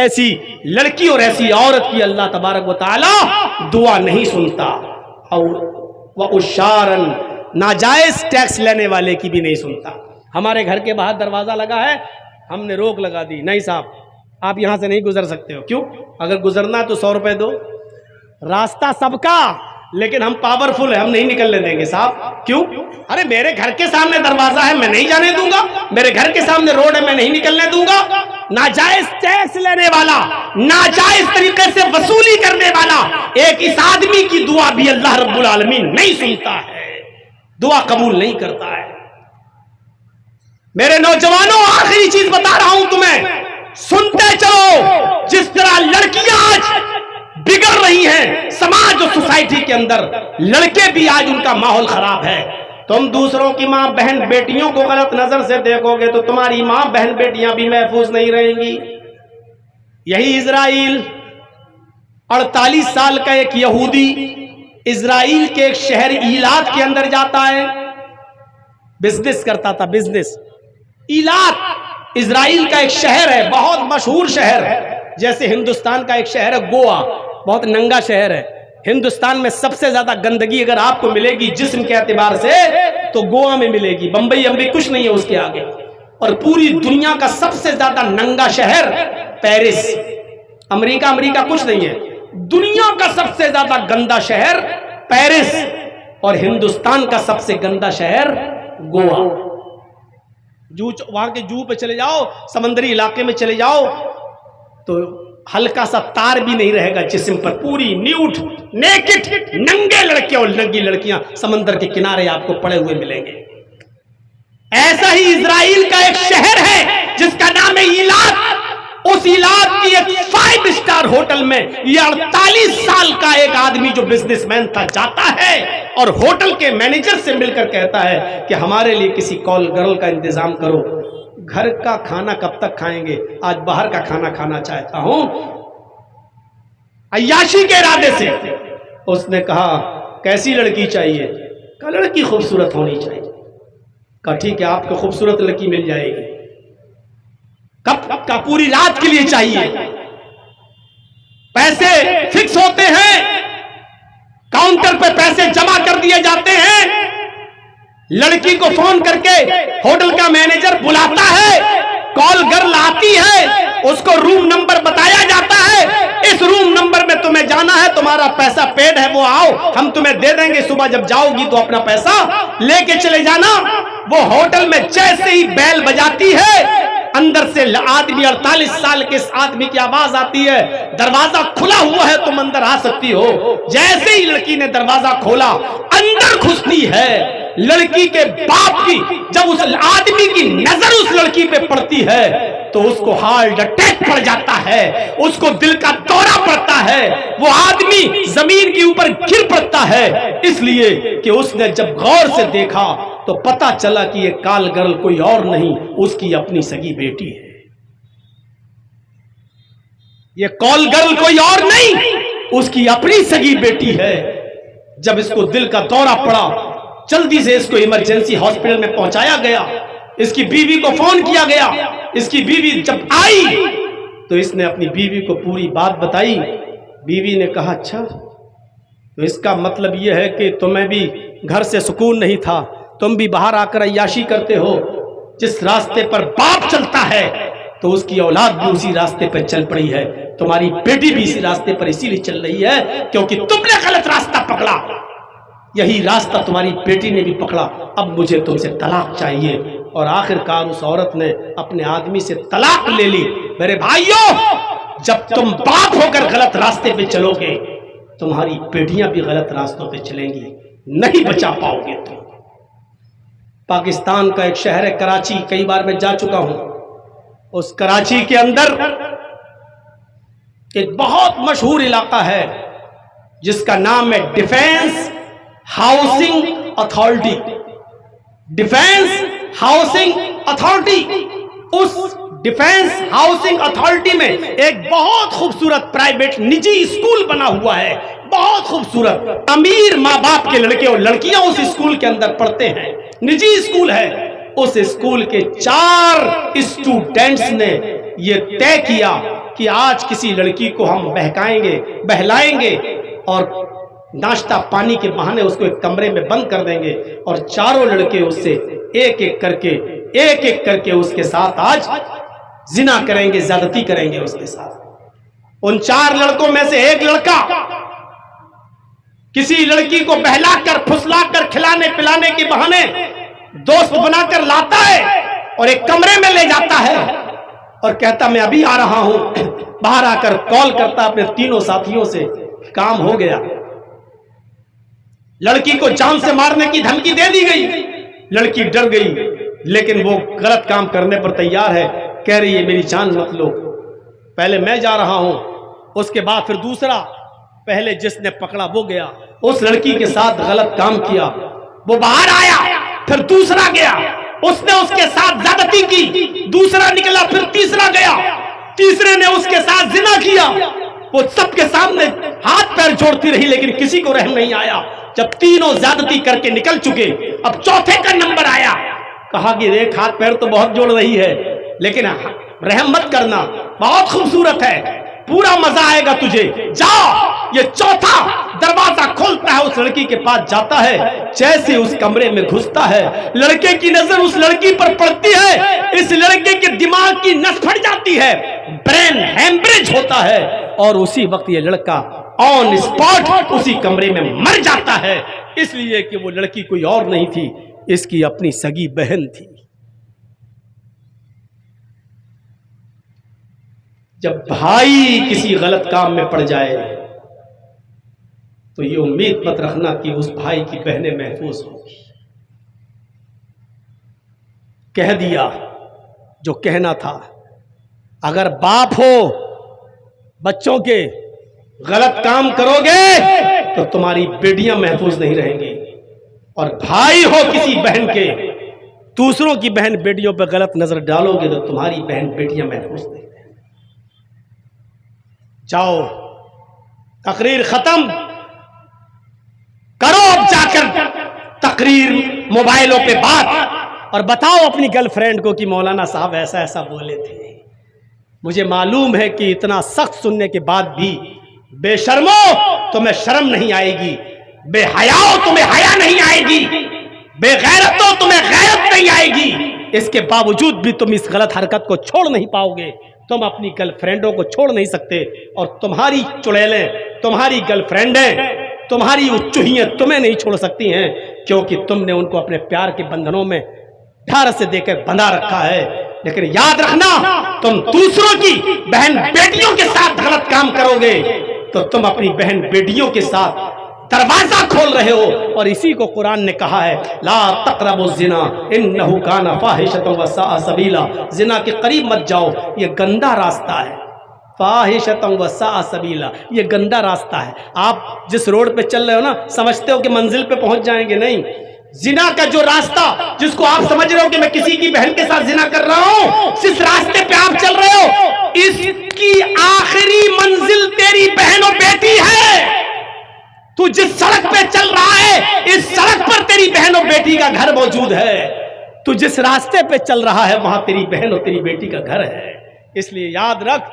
ایسی لڑکی اور ایسی عورت کی اللہ تبارک و تعالی دعا نہیں سنتا، اور وَأُشَّارًا ناجائز ٹیکس لینے والے کی بھی نہیں سنتا۔ ہمارے گھر کے باہر دروازہ لگا ہے، ہم نے روک لگا دی، نہیں صاحب آپ یہاں سے نہیں گزر سکتے ہو۔ کیوں؟ اگر گزرنا تو 100 روپے دو، راستہ سب کا، لیکن ہم پاورفل ہیں، ہم نہیں نکلنے دیں گے صاحب۔ کیوں؟ ارے میرے گھر کے سامنے دروازہ ہے، میں نہیں جانے دوں گا، میرے گھر کے سامنے روڈ ہے، میں نہیں نکلنے دوں گا۔ ناجائز ٹیکس لینے والا، ناجائز طریقے سے وصولی کرنے والا ایک اس آدمی کی دعا بھی اللہ رب العالمین نہیں سنتا ہے، دعا قبول نہیں کرتا ہے۔ میرے نوجوانوں، آخری چیز بتا رہا ہوں تمہیں، سنتے چلو۔ جس طرح لڑکیاں آج بگڑ رہی ہیں سماج اور سوسائٹی کے اندر، لڑکے بھی آج ان کا ماحول خراب ہے۔ تم دوسروں کی ماں بہن بیٹیوں کو غلط نظر سے دیکھو گے تو تمہاری ماں بہن بیٹیاں بھی محفوظ نہیں رہیں گی۔ یہی اسرائیل، 48 سال کا ایک یہودی اسرائیل کے ایک شہر ایلات کے اندر جاتا ہے، بزنس کرتا تھا، بزنس۔ ایلات اسرائیل کا ایک شہر ہے، بہت مشہور شہر ہے، جیسے ہندوستان کا ایک شہر ہے گوا، بہت ننگا شہر ہے۔ ہندوستان میں سب سے زیادہ گندگی اگر آپ کو ملے گی جسم کے اعتبار سے تو گوا میں ملے گی، بمبئی کچھ نہیں ہے اس کے آگے۔ اور پوری دنیا کا سب سے زیادہ ننگا شہر پیرس، امریکہ کچھ نہیں ہے، دنیا کا سب سے زیادہ گندا شہر پیرس، اور ہندوستان کا سب سے گندا شہر گوا۔ وہاں کے جو پہ چلے جاؤ، سمندری علاقے میں چلے جاؤ تو ہلکا سا تار بھی نہیں رہے گا جسم پر، پوری نیوٹ نیکٹ ننگے لڑکے اور ننگی لڑکیاں سمندر کے کنارے آپ کو پڑے ہوئے ملیں گے۔ ایسا ہی اسرائیل کا ایک شہر ہے جس کا نام ہے ایلات۔ اس ایلات کی ایک 5 اسٹار ہوٹل میں یہ 48 سال کا ایک آدمی جو بزنس مین تھا جاتا ہے اور ہوٹل کے مینیجر سے مل کر کہتا ہے کہ ہمارے لیے کسی کال گرل کا انتظام کرو، گھر کا کھانا کب تک کھائیں گے، آج باہر کا کھانا کھانا چاہتا ہوں۔ عیاشی کے ارادے سے اس نے کہا کیسی لڑکی چاہیے؟ کہا لڑکی خوبصورت ہونی چاہیے۔ کہا ٹھیک ہے آپ کو خوبصورت لڑکی مل جائے گی۔ کب کا؟ پوری رات کے لیے چاہیے، پیسے فکس ہوتے ہیں، کاؤنٹر پہ پیسے جمع کر دیے جاتے ہیں، لڑکی کو فون کر کے ہوٹل کا مینیجر بلاتا ہے، کال گرل آتی ہے، اس کو روم نمبر بتایا جاتا ہے، اس روم نمبر میں تمہیں جانا ہے، تمہارا پیسہ پیڈ ہے، وہ آؤ ہم تمہیں دے دیں گے، صبح جب جاؤ گی تو اپنا پیسہ لے کے چلے جانا۔ وہ ہوٹل میں جیسے ہی بیل بجاتی ہے، اندر سے آدمی 48 سال کے اس آدمی کی آواز آتی ہے، دروازہ کھلا ہوا ہے تم اندر آ سکتی ہو۔ جیسے ہی لڑکی نے دروازہ کھولا اندر گھستی ہے، لڑکی کے باپ کی جب اس آدمی کی نظر اس لڑکی پہ پڑتی ہے تو اس کو ہارٹ اٹیک پڑ جاتا ہے، اس کو دل کا دورہ پڑتا ہے، وہ آدمی زمین کے اوپر گر پڑتا ہے، اس لیے کہ اس نے جب غور سے دیکھا تو پتا چلا کہ یہ کال گرل کوئی اور نہیں، اس کی اپنی سگی بیٹی ہے۔ یہ کال گرل کوئی اور نہیں، اس کی اپنی سگی بیٹی ہے۔ جب اس کو دل کا دورہ پڑا، جلدی سے اس کو ایمرجنسی ہاسپٹل میں پہنچایا گیا، اس کی بیوی کو فون کیا گیا، اس کی بیوی جب آئی تو اس نے اپنی بیوی کو پوری بات بتائی۔ بیوی نے کہا اچھا تو اس کا مطلب یہ ہے کہ تمہیں بھی گھر سے سکون نہیں تھا، تم بھی باہر آ کر عیاشی کرتے ہو۔ جس راستے پر باپ چلتا ہے تو اس کی اولاد بھی اسی راستے پر چل پڑی ہے، تمہاری بیٹی بھی اسی راستے پر اسی لیے چل رہی ہے کیونکہ تم نے غلط راستہ پکڑا، یہی راستہ تمہاری بیٹی نے بھی پکڑا، اب مجھے تم سے طلاق چاہیے۔ اور آخر کار اس عورت نے اپنے آدمی سے طلاق لے لی۔ میرے بھائیوں، جب تم باپ ہو کر غلط راستے پہ چلو گے تمہاری بیٹیاں بھی غلط راستوں پہ چلیں گی، نہیں بچا پاؤ گے تم۔ پاکستان کا ایک شہر ہے کراچی، کئی بار میں جا چکا ہوں، اس کراچی کے اندر ایک بہت مشہور علاقہ ہے جس کا نام ہے ڈیفینس ہاؤسنگ اتھارٹی۔ ڈیفینس ہاؤسنگ اتھارٹی، اس ڈیفینس ہاؤسنگ اتھارٹی میں ایک بہت خوبصورت پرائیویٹ نجی اسکول بنا ہوا ہے، بہت خوبصورت، امیر ماں باپ کے لڑکے اور لڑکیاں اس اسکول کے اندر پڑھتے ہیں، نجی اسکول ہے۔ اس اسکول کے 4 اسٹوڈنٹس نے یہ طے کیا کہ آج کسی لڑکی کو ہم بہکائیں گے، بہلائیں گے اور ناشتہ پانی کے بہانے اس کو ایک کمرے میں بند کر دیں گے اور چاروں لڑکے اس سے ایک ایک کر کے اس کے ساتھ آج زنا کریں گے، زیادتی کریں گے اس کے ساتھ۔ ان 4 لڑکوں میں سے ایک لڑکا کسی لڑکی کو بہلا کر پھسلا کر کھلانے پلانے کے بہانے دوست بنا کر لاتا ہے اور ایک کمرے میں لے جاتا ہے اور کہتا میں ابھی آ رہا ہوں۔ باہر آ کر کال کرتا اپنے 3 ساتھیوں سے، کام ہو گیا۔ لڑکی کو جان سے مارنے کی دھمکی دے دی گئی، لڑکی ڈر گئی لیکن وہ غلط کام کرنے پر تیار ہے، کہہ رہی ہے میری جان مت لو، پہلے میں جا رہا ہوں۔ اس کے بعد پھر دوسرا، پہلے جس نے پکڑا وہ گیا، اس لڑکی کے ساتھ غلط کام کیا، وہ باہر آیا، پھر دوسرا گیا، اس نے اس کے ساتھ زیادتی کی، دوسرا نکلا، پھر تیسرا گیا، تیسرے نے اس کے ساتھ زنا کیا۔ وہ سب کے سامنے ہاتھ پیر جوڑتی رہی لیکن کسی کو رحم نہیں آیا۔ جب تینوں زیادتی کر کے نکل چکے، اب چوتھے کا نمبر آیا، کہا کہ دیکھ ہاتھ پیر تو بہت جوڑ رہی ہے لیکن رحم مت کرنا، بہت خوبصورت ہے، پورا مزہ آئے گا تجھے، جاؤ۔ یہ چوتھا دروازہ کھولتا ہے، اس لڑکی کے پاس جاتا ہے، جیسے اس کمرے میں گھستا ہے لڑکے کی نظر اس لڑکی پر پڑتی ہے، اس لڑکے کے دماغ کی نس پھٹ جاتی ہے، برین ہیمبریج ہوتا ہے اور اسی وقت یہ لڑکا آن اسپاٹ اسی کمرے میں مر جاتا ہے، اس لیے کہ وہ لڑکی کوئی اور نہیں تھی، اس کی اپنی سگی بہن تھی۔ جب بھائی کسی غلط کام میں پڑ جائے تو یہ امید مت رکھنا کہ اس بھائی کی بہنیں محفوظ ہوگی۔ کہہ دیا جو کہنا تھا۔ اگر باپ ہو بچوں کے غلط کام کرو گے تو تمہاری بیٹیاں محفوظ نہیں رہیں گی، اور بھائی ہو کسی بہن کے، دوسروں کی بہن بیٹیوں پہ غلط نظر ڈالو گے تو تمہاری بہن بیٹیاں محفوظ نہیں رہیں گی۔ جاؤ، تقریر ختم کرو، اب جا کر تقریر موبائلوں پہ بات، اور بتاؤ اپنی گرل فرینڈ کو کہ مولانا صاحب ایسا ایسا بولے تھے۔ مجھے معلوم ہے کہ اتنا سخت سننے کے بعد بھی بے شرمو تمہیں شرم نہیں آئے گی، بے حیاؤ تمہیں حیا نہیں آئے گی، بے غیرتو تمہیں غیرت نہیں آئے گی، اس کے باوجود بھی تم اس غلط حرکت کو چھوڑ نہیں پاؤ گے۔ تم اپنی گرل فرینڈوں کو چھوڑ نہیں سکتے، اور تمہاری چڑیلیں، تمہاری گرل فرینڈیں، تمہاری چوہیاں تمہیں نہیں چھوڑ سکتی ہیں، کیونکہ تم نے ان کو اپنے پیار کے بندھنوں میں ڈھار سے دے کر بندھا رکھا ہے۔ لیکن یاد رکھنا، تم دوسروں کی بہن بیٹیوں کے ساتھ غلط کام کرو گے تو تم اپنی بہن بیٹیوں کے ساتھ دروازہ کھول رہے ہو، اور اسی کو قرآن نے کہا ہے لا تقربوا الزنا انہ کان فاحشۃ وساء سبیلا، زنا کے قریب مت جاؤ، یہ گندا راستہ ہے۔ فاحشۃ وساء سبیلا، یہ گندا راستہ ہے۔ آپ جس روڈ پہ چل رہے ہو نا، سمجھتے ہو کہ منزل پہ پہنچ جائیں گے، نہیں۔ زنا کا جو راستہ جس کو آپ سمجھ رہے ہو کہ میں کسی کی بہن کے ساتھ زنا کر رہا ہوں، جس راستے پہ آپ چل رہے ہو، اس کی آخری منزل تیری بہن و بیٹی ہے۔ تو جس سڑک پہ چل رہا ہے، اس سڑک پر تیری بہن و بیٹی کا گھر موجود ہے۔ تو جس راستے پہ چل رہا ہے وہاں تیری بہن اور تیری بیٹی کا گھر ہے۔ اس لیے یاد رکھ،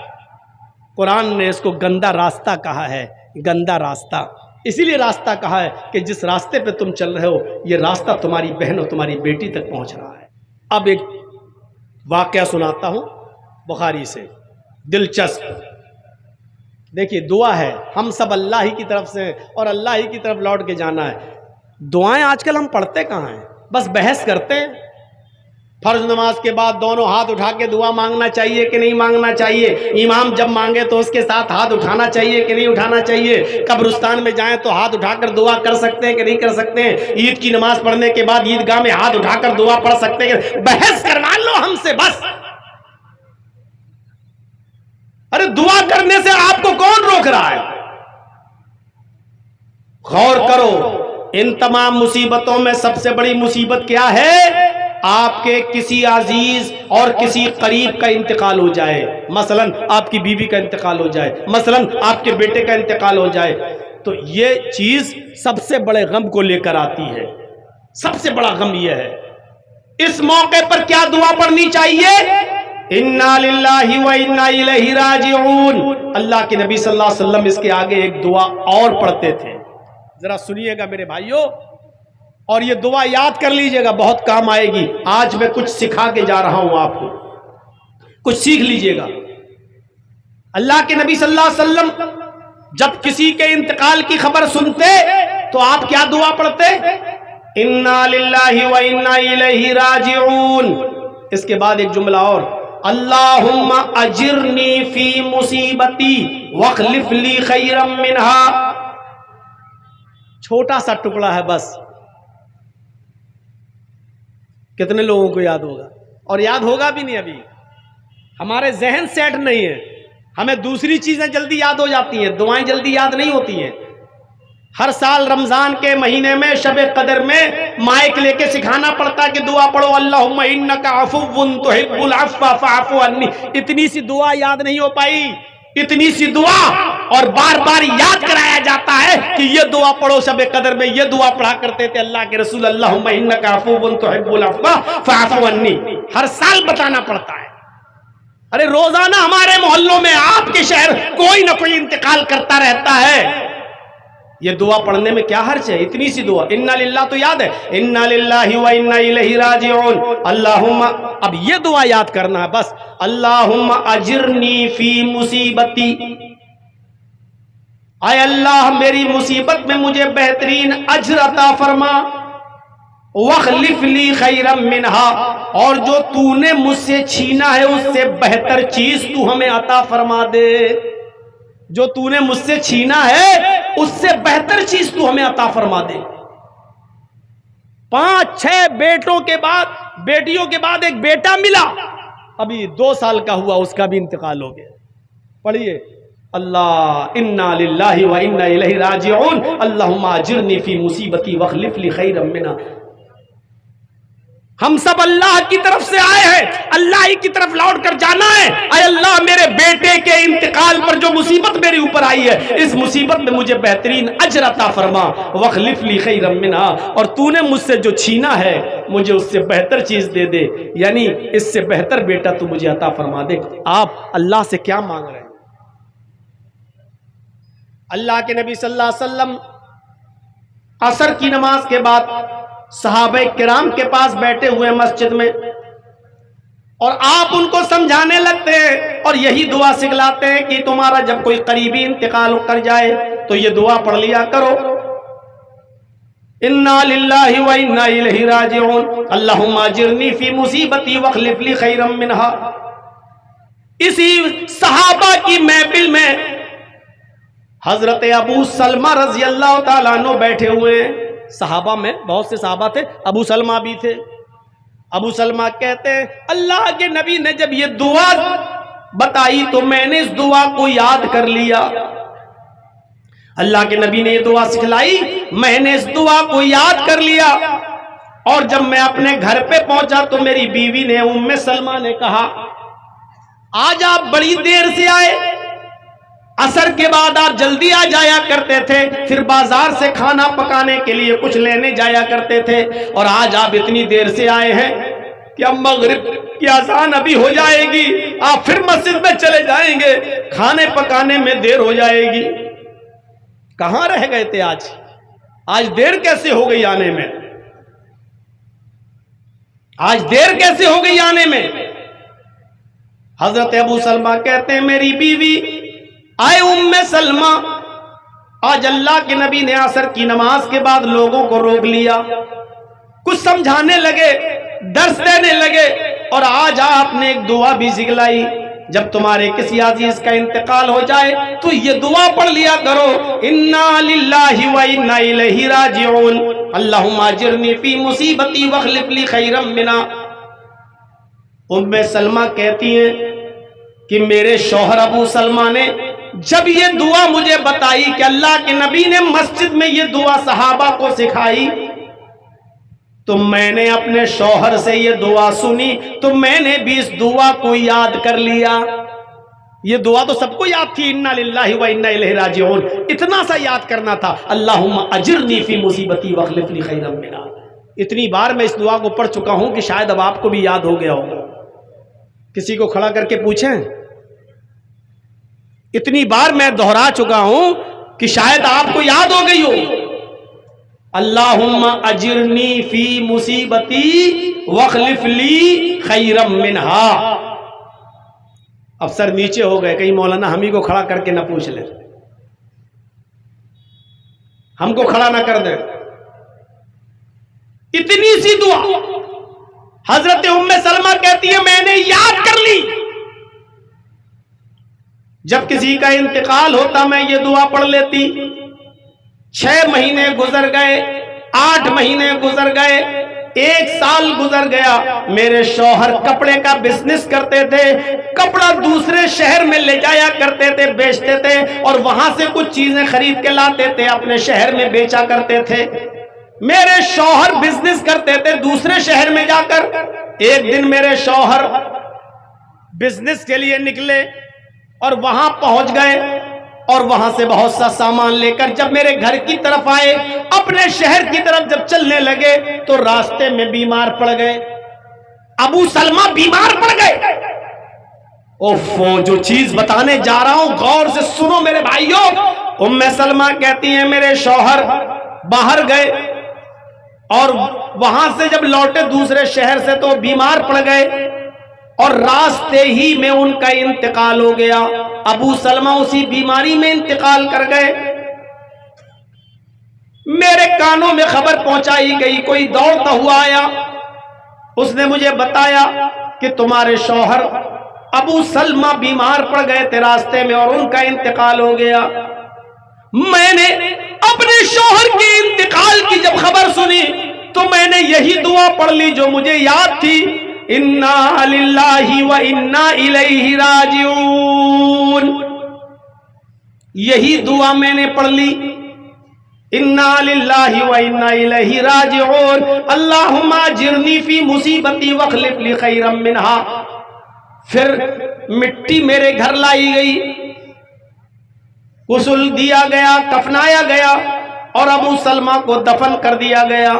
قرآن نے اس کو گندا راستہ کہا ہے، گندا راستہ۔ اسی لیے راستہ کہا ہے کہ جس راستے پہ تم چل رہے ہو، یہ راستہ تمہاری بہن اور تمہاری بیٹی تک پہنچ رہا ہے۔ اب ایک واقعہ سناتا ہوں بخاری سے، دلچسپ۔ دیکھیے، دعا ہے، ہم سب اللہ ہی کی طرف سے اور اللہ ہی کی طرف لوٹ کے جانا ہے۔ دعائیں آج کل ہم پڑھتے کہاں ہیں، بس بحث کرتے ہیں۔ فرض نماز کے بعد دونوں ہاتھ اٹھا کے دعا مانگنا چاہیے کہ نہیں مانگنا چاہیے، امام جب مانگے تو اس کے ساتھ ہاتھ اٹھانا چاہیے کہ نہیں اٹھانا چاہیے، قبرستان میں جائیں تو ہاتھ اٹھا کر دعا کر سکتے ہیں کہ نہیں کر سکتے ہیں، عید کی نماز پڑھنے کے بعد عیدگاہ میں ہاتھ اٹھا کر دعا پڑھ سکتے ہیں۔ بحث کروا لو ہم سے بس۔ ارے دعا کرنے سے آپ کو کون روک رہا ہے؟ غور کرو، ان تمام مصیبتوں میں سب سے بڑی مصیبت کیا ہے؟ آپ کے کسی عزیز اور کسی قریب کا انتقال ہو جائے، مثلا آپ کی بیوی کا انتقال ہو جائے، مثلا آپ کے بیٹے کا انتقال ہو جائے، تو یہ چیز سب سے بڑے غم کو لے کر آتی ہے۔ سب سے بڑا غم یہ ہے۔ اس موقع پر کیا دعا پڑھنی چاہیے؟ انا للہ و انا الیہ راجعون۔ اللہ کے نبی صلی اللہ علیہ وسلم اس کے آگے ایک دعا اور پڑھتے تھے، ذرا سنیے گا میرے بھائیوں، اور یہ دعا یاد کر لیجئے گا، بہت کام آئے گی۔ آج میں کچھ سکھا کے جا رہا ہوں آپ کو، کچھ سیکھ لیجئے گا۔ اللہ کے نبی صلی اللہ علیہ وسلم جب کسی کے انتقال کی خبر سنتے تو آپ کیا دعا پڑھتے؟ انا للہ و انا الیہ راجعون۔ اس کے بعد ایک جملہ اور، اللہم اجرنی فی مصیبتی واخلف لی خیرا منہا۔ چھوٹا سا ٹکڑا ہے بس، کتنے لوگوں کو یاد ہوگا؟ اور یاد ہوگا بھی نہیں، ابھی ہمارے ذہن سیٹ نہیں ہے، ہمیں دوسری چیزیں جلدی یاد ہو جاتی ہیں، دعائیں جلدی یاد نہیں ہوتی ہیں۔ ہر سال رمضان کے مہینے میں شب قدر میں مائک لے کے سکھانا پڑتا کہ دعا پڑھو، اللہم انک عفو تحب العفو فاعف عنی۔ اتنی سی دعا یاد نہیں ہو پائی، اتنی سی دعا، اور بار بار یاد کرایا جاتا ہے کہ یہ دعا پڑھو۔ شب قدر میں یہ دعا پڑھا کرتے تھے اللہ کے رسول، اللہم انک عفو تحب العفو فاعف عنی، ہر سال بتانا پڑتا ہے۔ ارے روزانہ ہمارے محلوں میں، آپ کے شہر، کوئی نہ کوئی انتقال کرتا رہتا ہے، یہ دعا پڑھنے میں کیا حرج ہے؟ اتنی سی دعا، انا للہ تو یاد ہے، انا للہ و انا الیہ راجعون۔ اللہم، اب یہ دعا یاد کرنا ہے بس، اللہم اجرنی فی مصیبتی، اے اللہ میری مصیبت میں مجھے بہترین اجر عطا فرما، واخلف لی خیرا منہا، اور جو تو نے مجھ سے چھینا ہے اس سے بہتر چیز تو ہمیں عطا فرما دے۔ جو تو نے مجھ سے چھینا ہے اس سے بہتر چیز تو ہمیں عطا فرما دے۔ 5-6 بیٹوں کے بعد، بیٹیوں کے بعد ایک بیٹا ملا، ابھی 2 سال کا ہوا، اس کا بھی انتقال ہو گیا۔ پڑھیے، اللہ انا للہ و انا الیہ راجعون، اللہم اجرنی فی مصیبتی واخلف لی خیرا منہا۔ ہم سب اللہ کی طرف سے آئے ہیں، اللہ ہی کی طرف لوٹ کر جانا ہے۔ اے اللہ میرے بیٹے کے انتقال پر جو مصیبت میری اوپر آئی ہے، اس مصیبت میں مجھے بہترین اجر عطا فرما، واخلف لی خیرا منہا، اور تو نے مجھ سے جو چھینا ہے مجھے اس سے بہتر چیز دے دے، یعنی اس سے بہتر بیٹا تو مجھے عطا فرما دے۔ آپ اللہ سے کیا مانگ رہے ہیں؟ اللہ کے نبی صلی اللہ علیہ وسلم عصر کی نماز کے بعد صحابہ کرام کے پاس بیٹھے ہوئے مسجد میں، اور آپ ان کو سمجھانے لگتے ہیں اور یہی دعا سکھلاتے ہیں کہ تمہارا جب کوئی قریبی انتقال کر جائے تو یہ دعا پڑھ لیا کرو، انا للہ و انا الیہ راجعون، اللہم اجرنی فی مصیبتی واخلف لی خیرا منہا۔ اسی صحابہ کی محفل میں حضرت ابو سلمہ رضی اللہ تعالیٰ عنہ بیٹھے ہوئے ہیں۔ صحابہ میں بہت سے صحابہ تھے، ابو سلمہ بھی تھے۔ ابو سلمہ کہتے ہیں اللہ کے نبی نے جب یہ دعا بتائی تو میں نے اس دعا کو یاد کر لیا۔ اللہ کے نبی نے یہ دعا سکھلائی، میں نے اس دعا کو یاد کر لیا، اور جب میں اپنے گھر پہ پہنچا تو میری بیوی نے، ام سلمہ نے کہا آج آپ بڑی دیر سے آئے، عصر کے بعد آپ جلدی آ جایا کرتے تھے، پھر بازار سے کھانا پکانے کے لیے کچھ لینے جایا کرتے تھے، اور آج آپ اتنی دیر سے آئے ہیں کہ اب مغرب کی اذان ابھی ہو جائے گی، آپ پھر مسجد میں چلے جائیں گے، کھانے پکانے میں دیر ہو جائے گی۔ کہاں رہ گئے تھے آج دیر کیسے ہو گئی آنے میں؟ آج دیر کیسے ہو گئی آنے میں؟ حضرت ابو سلمہ کہتے ہیں میری بیوی آئے ام سلمہ، آج اللہ کے نبی نے عصر کی نماز کے بعد لوگوں کو روک لیا، کچھ سمجھانے لگے، درس دینے لگے، اور آج آپ نے ایک دعا بھی سکھلائی، جب تمہارے کسی عزیز کا انتقال ہو جائے تو یہ دعا پڑھ لیا کرو، انا للہ و انا الیہ راجعون، اللہم اجرنی فی مصیبتی واخلف لی خیرا منہا۔ ام سلمہ کہتی ہیں کہ میرے شوہر ابو سلمہ نے جب یہ دعا مجھے بتائی کہ اللہ کے نبی نے مسجد میں یہ دعا صحابہ کو سکھائی، تو میں نے اپنے شوہر سے یہ دعا سنی تو میں نے بھی اس دعا کو یاد کر لیا۔ یہ دعا تو سب کو یاد تھی، انا للہ و انا الیہ راجعون، اتنا سا یاد کرنا تھا، اللہم اجرنی فی مصیبتی واخلف لی خیرا منہا۔ اتنی بار میں اس دعا کو پڑھ چکا ہوں کہ شاید اب آپ کو بھی یاد ہو گیا ہوگا کسی کو کھڑا کر کے پوچھیں؟ اتنی بار میں دہرا چکا ہوں کہ شاید آپ کو یاد ہو گئی ہو. اللہم اجرنی فی مصیبتی واخلف لی خیرا منہا. اب سر نیچے ہو گئے، کہیں مولانا ہم ہی کو کھڑا کر کے نہ پوچھ لے، ہم کو کھڑا نہ کر دے. اتنی سی دعا حضرت ام سلمہ کہتی ہے میں نے یاد کر لی. جب کسی کا انتقال ہوتا میں یہ دعا پڑھ لیتی. 6 مہینے گزر گئے، 8 مہینے گزر گئے، 1 سال گزر گیا. میرے شوہر کپڑے کا بزنس کرتے تھے، کپڑا دوسرے شہر میں لے جایا کرتے تھے، بیچتے تھے، اور وہاں سے کچھ چیزیں خرید کے لاتے تھے، اپنے شہر میں بیچا کرتے تھے. میرے شوہر بزنس کرتے تھے دوسرے شہر میں جا کر. ایک دن میرے شوہر بزنس کے لیے نکلے اور وہاں پہنچ گئے، اور وہاں سے بہت سا سامان لے کر جب میرے گھر کی طرف آئے، اپنے شہر کی طرف جب چلنے لگے تو راستے میں بیمار پڑ گئے. ابو سلمہ بیمار پڑ گئے. اوفو، جو چیز بتانے جا رہا ہوں غور سے سنو میرے بھائیوں. ام سلمہ کہتی ہیں میرے شوہر باہر گئے، اور وہاں سے جب لوٹے دوسرے شہر سے تو بیمار پڑ گئے، اور راستے ہی میں ان کا انتقال ہو گیا. ابو سلمہ اسی بیماری میں انتقال کر گئے. میرے کانوں میں خبر پہنچائی گئی، کوئی دوڑتا ہوا آیا، اس نے مجھے بتایا کہ تمہارے شوہر ابو سلمہ بیمار پڑ گئے تھے راستے میں اور ان کا انتقال ہو گیا. میں نے اپنے شوہر کے انتقال کی جب خبر سنی تو میں نے یہی دعا پڑھ لی جو مجھے یاد تھی، انا للہ و انا الیہ راجعون. یہی دعا میں نے پڑھ لی، انا للہ و انا الیہ راجعون، اللہم اجرنی فی مصیبتی واخلف لی خیرا منہا. پھر مٹی میرے گھر لائی گئی، غسل دیا گیا، کفنایا گیا، اور ابو سلمہ کو دفن کر دیا گیا.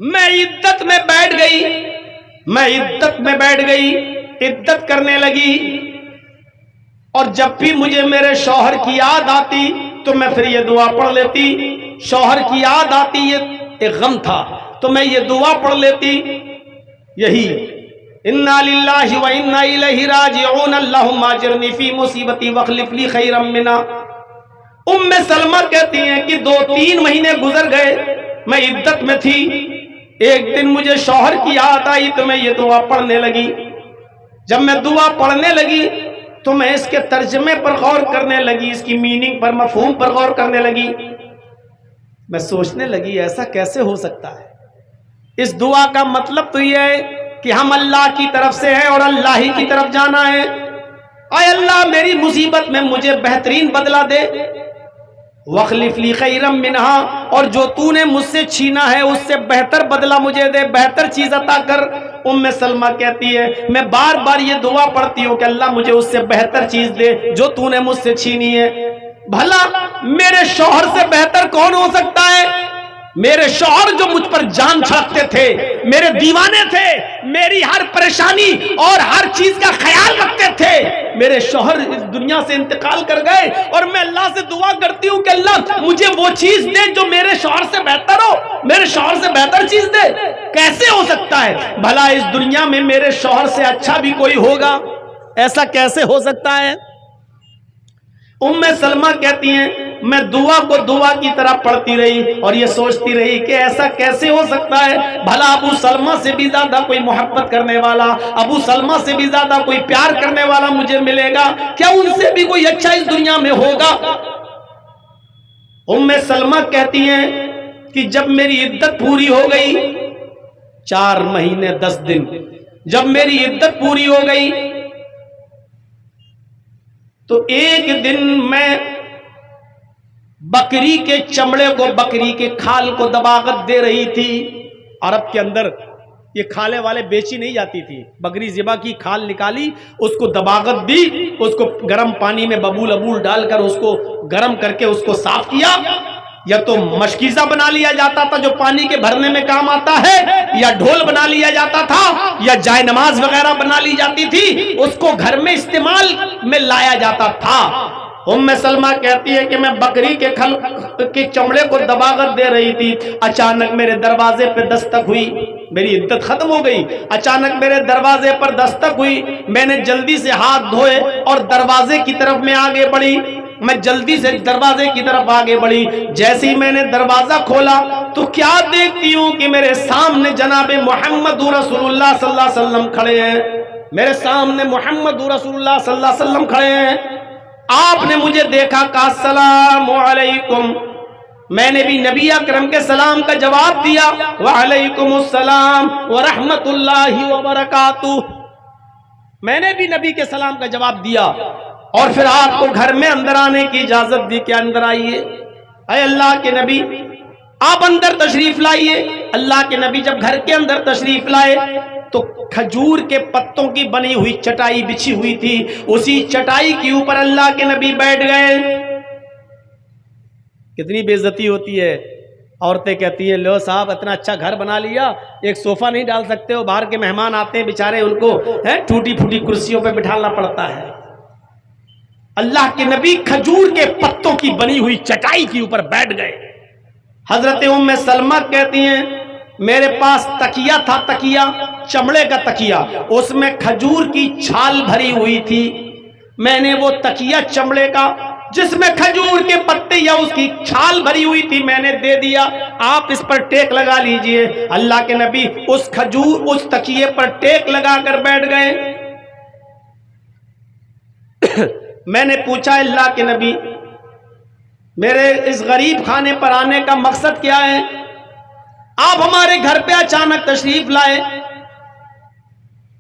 میں عدت میں بیٹھ گئی، عدت کرنے لگی. اور جب بھی مجھے میرے شوہر کی یاد آتی تو میں پھر یہ دعا پڑھ لیتی. شوہر کی یاد آتی، یہ ایک غم تھا، تو میں یہ دعا پڑھ لیتی، یہی انا للہ و انا الیہ راجعون، اللہم اجرنی فی مصیبتی واخلف لی خیرا منہا. ام سلمہ کہتی ہیں کہ 2-3 مہینے گزر گئے، میں عدت میں تھی. ایک دن مجھے شوہر کی یاد آئی تو میں یہ دعا پڑھنے لگی. جب میں دعا پڑھنے لگی تو میں اس کے ترجمے پر غور کرنے لگی، اس کی میننگ پر، مفہوم پر غور کرنے لگی. میں سوچنے لگی ایسا کیسے ہو سکتا ہے؟ اس دعا کا مطلب تو یہ ہے کہ ہم اللہ کی طرف سے ہیں اور اللہ ہی کی طرف جانا ہے. اے اللہ میری مصیبت میں مجھے بہترین بدلہ دے، وَاخْلِفْ لِي خَيْرًا مِّنْهَا، اور جو تو نے مجھ سے چھینا ہے اس سے بہتر بدلہ مجھے دے، بہتر چیز عطا کر. ام سلمہ کہتی ہے میں بار بار یہ دعا پڑھتی ہوں کہ اللہ مجھے اس سے بہتر چیز دے جو تو نے مجھ سے چھینی ہے. بھلا میرے شوہر سے بہتر کون ہو سکتا ہے؟ میرے شوہر جو مجھ پر جان چھڑکتے تھے، میرے دیوانے تھے، میری ہر پریشانی اور ہر چیز کا خیال رکھتے تھے. میرے شوہر اس دنیا سے انتقال کر گئے اور میں اللہ سے دعا کرتی ہوں کہ اللہ مجھے وہ چیز دے جو میرے شوہر سے بہتر ہو، میرے شوہر سے بہتر چیز دے. کیسے ہو سکتا ہے؟ بھلا اس دنیا میں میرے شوہر سے اچھا بھی کوئی ہوگا؟ ایسا کیسے ہو سکتا ہے؟ ام سلمہ کہتی ہیں میں دعا کو دعا کی طرح پڑھتی رہی اور یہ سوچتی رہی کہ ایسا کیسے ہو سکتا ہے؟ بھلا ابو سلمہ سے بھی زیادہ کوئی محبت کرنے والا، ابو سلمہ سے بھی زیادہ کوئی پیار کرنے والا مجھے ملے گا کیا؟ ان سے بھی کوئی اچھا اس دنیا میں ہوگا؟ ام سلمہ کہتی ہیں کہ جب میری عدت پوری ہو گئی، 4 مہینے 10 دن جب میری عدت پوری ہو گئی تو ایک دن میں بکری کے چمڑے کو، بکری کے کھال کو دباغت دے رہی تھی. عرب کے اندر یہ کھالے والے بیچی نہیں جاتی تھی. بکری ذبح کی، کھال نکالی، اس کو دباغت دی، اس کو گرم پانی میں ببول ابول ڈال کر اس کو گرم کر کے اس کو صاف کیا، یا تو مشکیزہ بنا لیا جاتا تھا جو پانی کے بھرنے میں کام آتا ہے، یا ڈھول بنا لیا جاتا تھا، یا جائے نماز وغیرہ بنا لی جاتی تھی، اس کو گھر میں استعمال میں لایا جاتا تھا۔ سلمہ کہتی ہے کہ میں بکری کے کھل کے چمڑے کو دبا کر دے رہی تھی، اچانک میرے دروازے پہ دستک ہوئی، میری عدت ختم ہو گئی، اچانک میرے دروازے پر دستک ہوئی، میں نے جلدی سے ہاتھ دھوئے اور دروازے کی طرف میں آگے بڑھی، میں جلدی سے دروازے کی طرف آگے بڑھی، جیسے ہی میں نے دروازہ کھولا تو کیا دیکھتی ہوں کہ میرے سامنے جناب محمد رسول اللہ صلی اللہ علیہ وسلم کھڑے ہیں، میرے سامنے محمد رسول اللہ صلی اللہ علیہ وسلم کھڑے ہیں۔ آپ نے مجھے دیکھا، کہا السلام علیکم، میں نے بھی نبی اکرم کے سلام کا جواب دیا، وعلیکم السلام ورحمت اللہ وبرکاتہ، میں نے بھی نبی کے سلام کا جواب دیا، اور پھر آپ کو گھر میں اندر آنے کی اجازت دی کہ اندر آئیے۔ اے اللہ کے نبی آپ اندر تشریف لائیے۔ اللہ کے نبی جب گھر کے اندر تشریف لائے تو کھجور کے پتوں کی بنی ہوئی چٹائی بچھی ہوئی تھی، اسی چٹائی کے اوپر اللہ کے نبی بیٹھ گئے۔ کتنی بے عزتی ہوتی ہے، عورتیں کہتی ہیں لو صاحب اتنا اچھا گھر بنا لیا، ایک صوفہ نہیں ڈال سکتے ہو، باہر کے مہمان آتے ہیں بیچارے ان کو ٹوٹی پھوٹی کرسیوں پہ بٹھانا پڑتا ہے۔ اللہ کے نبی کھجور کے پتوں کی بنی ہوئی چٹائی کے اوپر بیٹھ گئے۔ حضرت سلمہ کہتی ہیں میرے پاس تکیہ تھا، تکیہ چمڑے کا تکیہ، اس میں کھجور کی چھال بھری ہوئی تھی، میں نے وہ تکیہ چمڑے کا جس میں کھجور کے پتے یا اس کی چھال بھری ہوئی تھی میں نے دے دیا، آپ اس پر ٹیک لگا لیجئے۔ اللہ کے نبی اس تکیے پر ٹیک لگا کر بیٹھ گئے۔ میں نے پوچھا اللہ کے نبی میرے اس غریب خانے پر آنے کا مقصد کیا ہے؟ آپ ہمارے گھر پہ اچانک تشریف لائے،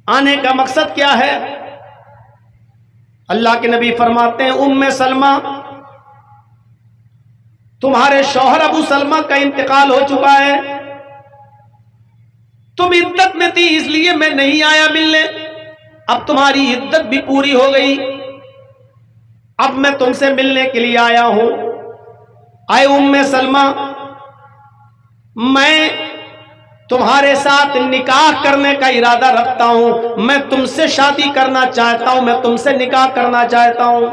آنے کا مقصد کیا ہے؟ اللہ کے نبی فرماتے ہیں سلمہ تمہارے شوہر ابو سلمہ کا انتقال ہو چکا ہے، تم عدت میں تھی اس لیے میں نہیں آیا ملنے، اب تمہاری عدت بھی پوری ہو گئی، اب میں تم سے ملنے کے لیے آیا ہوں۔ اے سلمہ میں تمہارے ساتھ نکاح کرنے کا ارادہ رکھتا ہوں، میں تم سے شادی کرنا چاہتا ہوں، میں تم سے نکاح کرنا چاہتا ہوں۔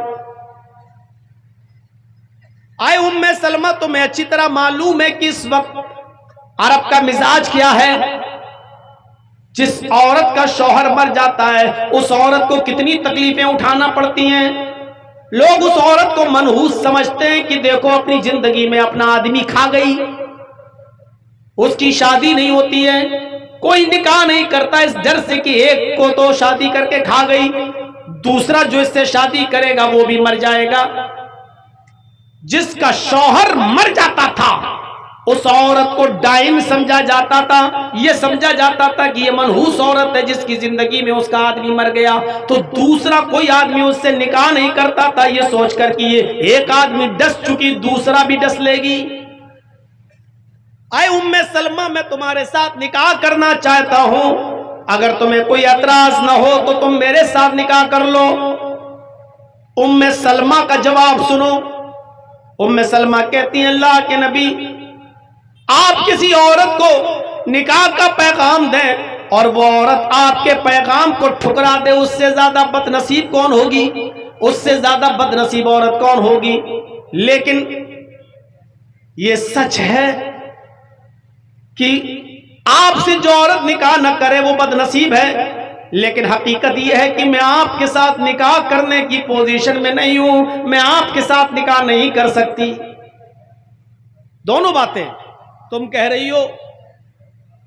اے سلمہ تمہیں اچھی طرح معلوم ہے کہ اس وقت عرب کا مزاج کیا ہے، جس عورت کا شوہر مر جاتا ہے اس عورت کو کتنی تکلیفیں اٹھانا پڑتی ہیں، لوگ اس عورت کو منحوس سمجھتے ہیں کہ دیکھو اپنی زندگی میں اپنا آدمی کھا گئی، اس کی شادی نہیں ہوتی ہے، کوئی نکاح نہیں کرتا اس ڈر سے کہ ایک کو تو شادی کر کے کھا گئی، دوسرا جو اس سے شادی کرے گا وہ بھی مر جائے گا۔ جس کا شوہر مر جاتا تھا اس عورت کو ڈائن سمجھا جاتا تھا، یہ سمجھا جاتا تھا کہ یہ منحوس عورت ہے جس کی زندگی میں اس کا آدمی مر گیا، تو دوسرا کوئی آدمی اس سے نکاح نہیں کرتا تھا یہ سوچ کر کہ یہ ایک آدمی ڈس چکی دوسرا بھی ڈس لے گی۔ اے سلمہ میں تمہارے ساتھ نکاح کرنا چاہتا ہوں، اگر تمہیں کوئی اعتراض نہ ہو تو تم میرے ساتھ نکاح کر لو۔ سلمہ کا جواب سنو۔ سلمہ کہتی ہیں اللہ کے نبی آپ کسی عورت کو نکاح کا پیغام دیں اور وہ عورت آپ کے پیغام کو ٹھکرا دے، اس سے زیادہ بد نصیب کون ہوگی؟ اس سے زیادہ بد نصیب عورت کون ہوگی؟ لیکن یہ سچ ہے کہ آپ سے جو عورت نکاح نہ کرے وہ بد نصیب ہے، لیکن حقیقت یہ ہے کہ میں آپ کے ساتھ نکاح کرنے کی پوزیشن میں نہیں ہوں، میں آپ کے ساتھ نکاح نہیں کر سکتی۔ دونوں باتیں، تم کہہ رہی ہو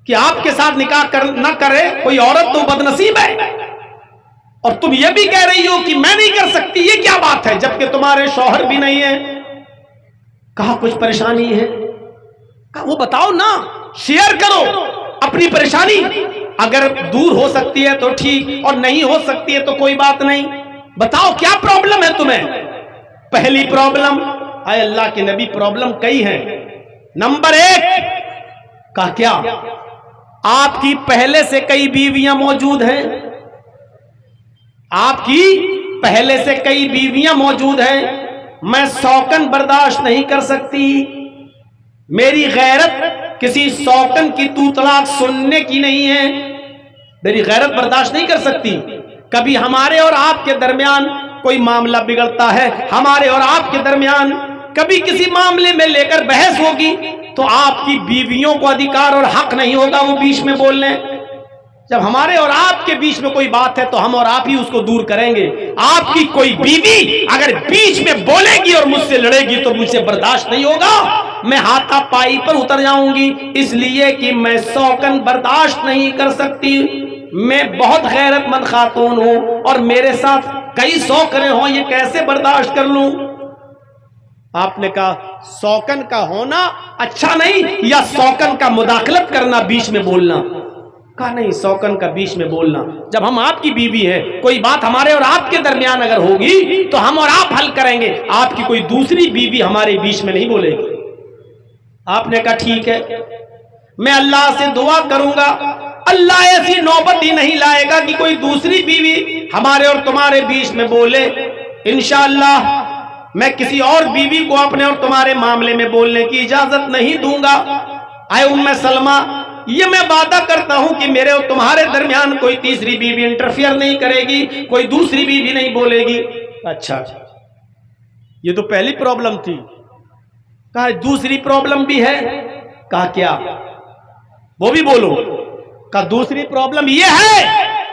کہ آپ کے ساتھ نکاح نہ کرے کوئی عورت تو بد نصیب ہے، اور تم یہ بھی کہہ رہی ہو کہ میں نہیں کر سکتی، یہ کیا بات ہے جبکہ تمہارے شوہر بھی نہیں ہے؟ کہا کچھ پریشانی ہے؟ کہا وہ بتاؤ نا، شیئر کرو اپنی پریشانی، اگر دور ہو سکتی ہے تو ٹھیک اور نہیں ہو سکتی ہے تو کوئی بات نہیں، بتاؤ کیا پرابلم ہے تمہیں؟ پہلی پرابلم، اے اللہ کے نبی پرابلم کئی ہیں، نمبر 1 کہا کیا آپ کی پہلے سے کئی بیویاں موجود ہیں، آپ کی پہلے سے کئی بیویاں موجود ہیں، میں سوکن برداشت نہیں کر سکتی، میری غیرت کسی سوکن کی تو طلاق سننے کی نہیں ہے، میری غیرت برداشت نہیں کر سکتی۔ کبھی ہمارے اور آپ کے درمیان کوئی معاملہ بگڑتا ہے، ہمارے اور آپ کے درمیان کبھی کسی معاملے میں لے کر بحث ہوگی تو آپ کی بیویوں کو ادھیکار اور حق نہیں ہوگا وہ بیچ میں بول لیں۔ جب ہمارے اور آپ کے بیچ میں کوئی بات ہے تو ہم اور آپ ہی اس کو دور کریں گے۔ آپ کی کوئی بیوی اگر بیچ میں بولے گی اور مجھ سے لڑے گی تو مجھ سے برداشت نہیں ہوگا، میں ہاتھا پائی پر اتر جاؤں گی، اس لیے کہ میں سوکن برداشت نہیں کر سکتی۔ میں بہت غیرت مند خاتون ہوں اور میرے ساتھ کئی سوکنے ہوں، یہ کیسے برداشت کر لوں؟ آپ نے کہا سوکن کا ہونا اچھا نہیں یا سوکن کا مداخلت کرنا، بیچ میں بولنا؟ کہا نہیں، سوکن کا بیچ میں بولنا۔ جب ہم آپ کی بیوی ہیں، کوئی بات ہمارے اور آپ کے درمیان اگر ہوگی تو ہم اور آپ حل کریں گے، آپ کی کوئی دوسری بیوی ہمارے بیچ میں نہیں بولے گی۔ آپ نے کہا ٹھیک ہے، میں اللہ سے دعا کروں گا اللہ ایسی نوبت ہی نہیں لائے گا کہ کوئی دوسری بیوی ہمارے اور تمہارے بیچ میں بولے۔ انشاءاللہ میں کسی اور بیوی کو اپنے اور تمہارے معاملے میں بولنے کی اجازت نہیں دوں گا۔ اے ام سلمہ، یہ میں وعدہ کرتا ہوں کہ میرے اور تمہارے درمیان کوئی تیسری بیوی انٹرفیئر نہیں کرے گی، کوئی دوسری بیوی نہیں بولے گی۔ اچھا، یہ تو پہلی پرابلم تھی۔ کہا دوسری پرابلم بھی ہے۔ کہا کیا؟ وہ بھی بولو۔ کہا دوسری پرابلم یہ ہے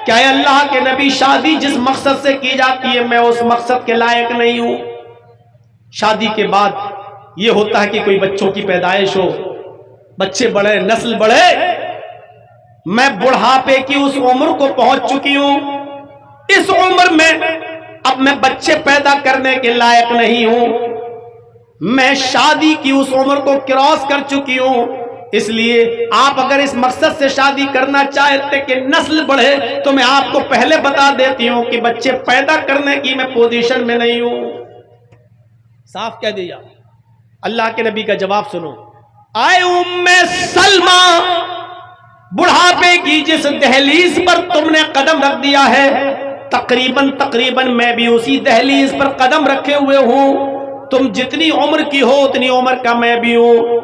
کہ اے اللہ کے نبی، شادی جس مقصد سے کی جاتی ہے میں اس مقصد کے لائق نہیں ہوں۔ شادی کے بعد یہ ہوتا ہے کہ کوئی بچوں کی پیدائش ہو، بچے بڑھے، نسل بڑھے۔ میں بڑھاپے کی اس عمر کو پہنچ چکی ہوں، اس عمر میں اب میں بچے پیدا کرنے کے لائق نہیں ہوں، میں شادی کی اس عمر کو کراس کر چکی ہوں۔ اس لیے آپ اگر اس مقصد سے شادی کرنا چاہتے کہ نسل بڑھے تو میں آپ کو پہلے بتا دیتی ہوں کہ بچے پیدا کرنے کی میں پوزیشن میں نہیں ہوں۔ صاف کہہ دیا۔ اللہ کے نبی کا جواب سنو۔ اے ام سلمہ، بڑھاپے کی جس دہلیز پر تم نے قدم رکھ دیا ہے، تقریباً میں بھی اسی دہلیز پر قدم رکھے ہوئے ہوں۔ تم جتنی عمر کی ہو اتنی عمر کا میں بھی ہوں،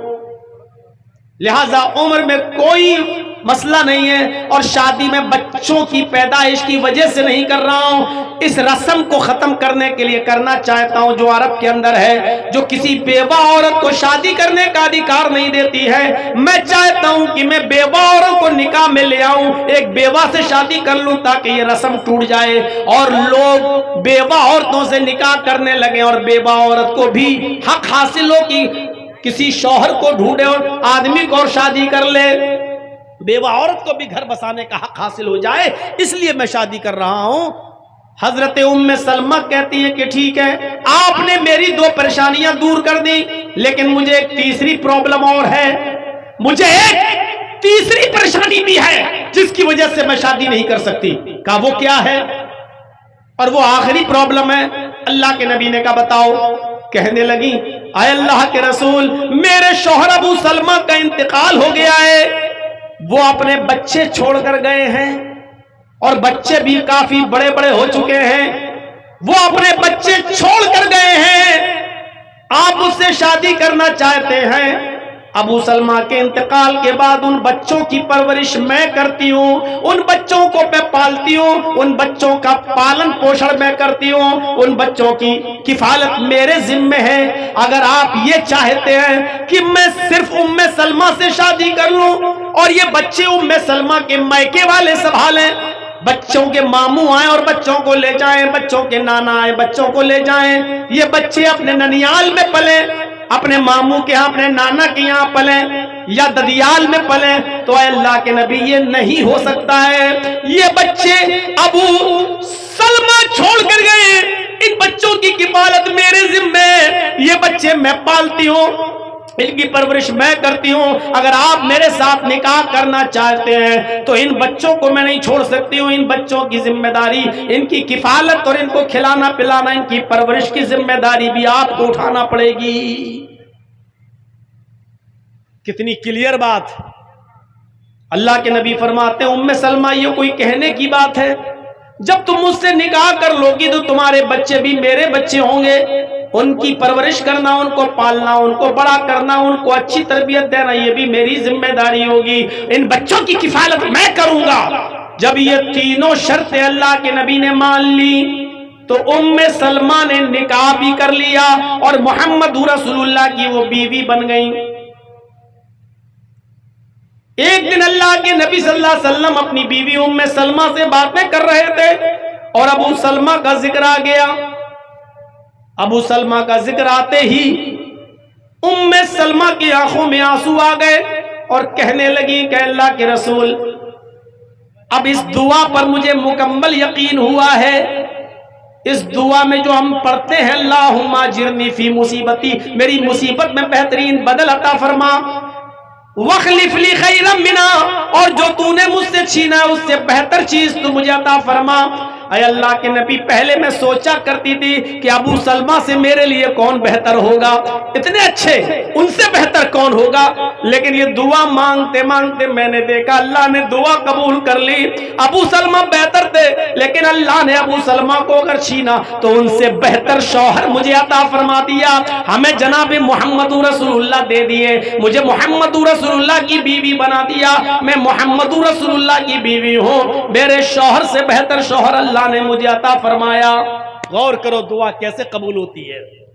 لہذا عمر میں کوئی مسئلہ نہیں ہے، اور شادی میں بچوں کی پیدائش کی وجہ سے نہیں کر رہا ہوں، اس رسم کو ختم کرنے کے لیے کرنا چاہتا ہوں جو عرب کے اندر ہے، جو کسی بیوہ عورت کو شادی کرنے کا ادھیکار نہیں دیتی ہے۔ میں چاہتا ہوں کہ میں بیوہ عورت کو نکاح میں لے آؤں، ایک بیوہ سے شادی کر لوں تاکہ یہ رسم ٹوٹ جائے اور لوگ بیوہ عورتوں سے نکاح کرنے لگیں اور بیوہ عورت کو بھی حق حاصل ہو کہ کسی شوہر کو ڈھونڈے اور آدمی کو اور شادی کر لے، بیوہ عورت کو بھی گھر بسانے کا حق حاصل ہو جائے، اس لیے میں شادی کر رہا ہوں۔ حضرت ام سلمہ کہتی ہے کہ ٹھیک ہے، آپ نے میری دو پریشانیاں دور کر دی، لیکن مجھے ایک تیسری پرابلم اور ہے، مجھے ایک تیسری پریشانی بھی ہے جس کی وجہ سے میں شادی نہیں کر سکتی۔ کہا وہ کیا ہے؟ اور وہ آخری پرابلم ہے۔ اللہ کے نبی نے کہا بتاؤ۔ کہنے لگی اے اللہ کے رسول، میرے شوہر ابو سلمہ کا انتقال ہو گیا ہے، وہ اپنے بچے چھوڑ کر گئے ہیں اور بچے بھی کافی بڑے بڑے ہو چکے ہیں، وہ اپنے بچے چھوڑ کر گئے ہیں، آپ اس سے شادی کرنا چاہتے ہیں۔ ابو سلمہ کے انتقال کے بعد ان بچوں کی پرورش میں کرتی ہوں، ان بچوں کو میں پالتی ہوں، ان بچوں کا پالن پوشن میں کرتی ہوں، ان بچوں کی کفالت میرے ذمہ ہے۔ اگر آپ یہ چاہتے ہیں کہ میں صرف ام سلمہ سے شادی کر لوں اور یہ بچے ام سلمہ کے میکے والے سنبھالیں، بچوں کے ماموں آئیں اور بچوں کو لے جائیں، بچوں کے نانا آئیں بچوں کو لے جائیں، یہ بچے اپنے ننیال میں پلیں، اپنے ماموں کے ہاں اپنے نانا کے یہاں پلیں یا ددیال میں پلیں، تو اے اللہ کے نبی یہ نہیں ہو سکتا ہے۔ یہ بچے ابو سلمہ چھوڑ کر گئے، ان بچوں کی کفالت میرے ذمہ ہے، یہ بچے میں پالتی ہوں، ان کی پرورش میں کرتی ہوں۔ اگر آپ میرے ساتھ نکاح کرنا چاہتے ہیں تو ان بچوں کو میں نہیں چھوڑ سکتی ہوں، ان بچوں کی ذمہ داری، ان کی کفالت اور ان کو کھلانا پلانا، ان کی پرورش کی ذمہ داری بھی آپ کو اٹھانا پڑے گی۔ کتنی کلیئر بات۔ اللہ کے نبی فرماتے ہیں ام سلمہ یہ کوئی کہنے کی بات ہے؟ جب تم مجھ سے نکاح کر لوگی تو تمہارے بچے بھی میرے بچے ہوں گے۔ ان کی پرورش کرنا، ان کو پالنا، ان کو بڑا کرنا، ان کو اچھی تربیت دینا، یہ بھی میری ذمہ داری ہوگی، ان بچوں کی کفالت میں کروں گا۔ جب یہ تینوں شرطیں اللہ کے نبی نے مان لی تو ام سلمہ نے نکاح بھی کر لیا اور محمد رسول اللہ کی وہ بیوی بن گئی۔ ایک دن اللہ کے نبی صلی اللہ علیہ وسلم اپنی بیوی ام سلمہ سے باتیں کر رہے تھے اور ابو سلمہ کا ذکر آ گیا۔ ابو سلمہ کا ذکر آتے ہی ام سلمہ کی آنکھوں میں آنسو آ گئے اور کہنے لگی کہ اللہ کے رسول، اب اس دعا پر مجھے مکمل یقین ہوا ہے، اس دعا میں جو ہم پڑھتے ہیں اللہم اجرنی فی مصیبتی، میری مصیبت میں بہترین بدل عطا فرما، وَاخْلِفْ لِي خَيْرًا مِنْهَا، اور جو تو نے مجھ سے چھینا ہے اس سے بہتر چیز تو مجھے عطا فرما۔ اے اللہ کے نبی، پہلے میں سوچا کرتی تھی کہ ابو سلمہ سے میرے لیے کون بہتر ہوگا، اتنے اچھے، ان سے بہتر کون ہوگا، لیکن یہ دعا مانگتے مانگتے میں نے دیکھا اللہ نے دعا قبول کر لی۔ ابو سلمہ بہتر تھے لیکن اللہ نے ابو سلمہ کو اگر چھینا تو ان سے بہتر شوہر مجھے عطا فرما دیا، ہمیں جناب محمد رسول اللہ دے دیے، مجھے محمد رسول اللہ کی بیوی بنا دیا، میں محمد رسول اللہ کی بیوی ہوں، میرے شوہر سے بہتر شوہر اللہ نے مجھے عطا فرمایا۔ غور کرو دعا کیسے قبول ہوتی ہے۔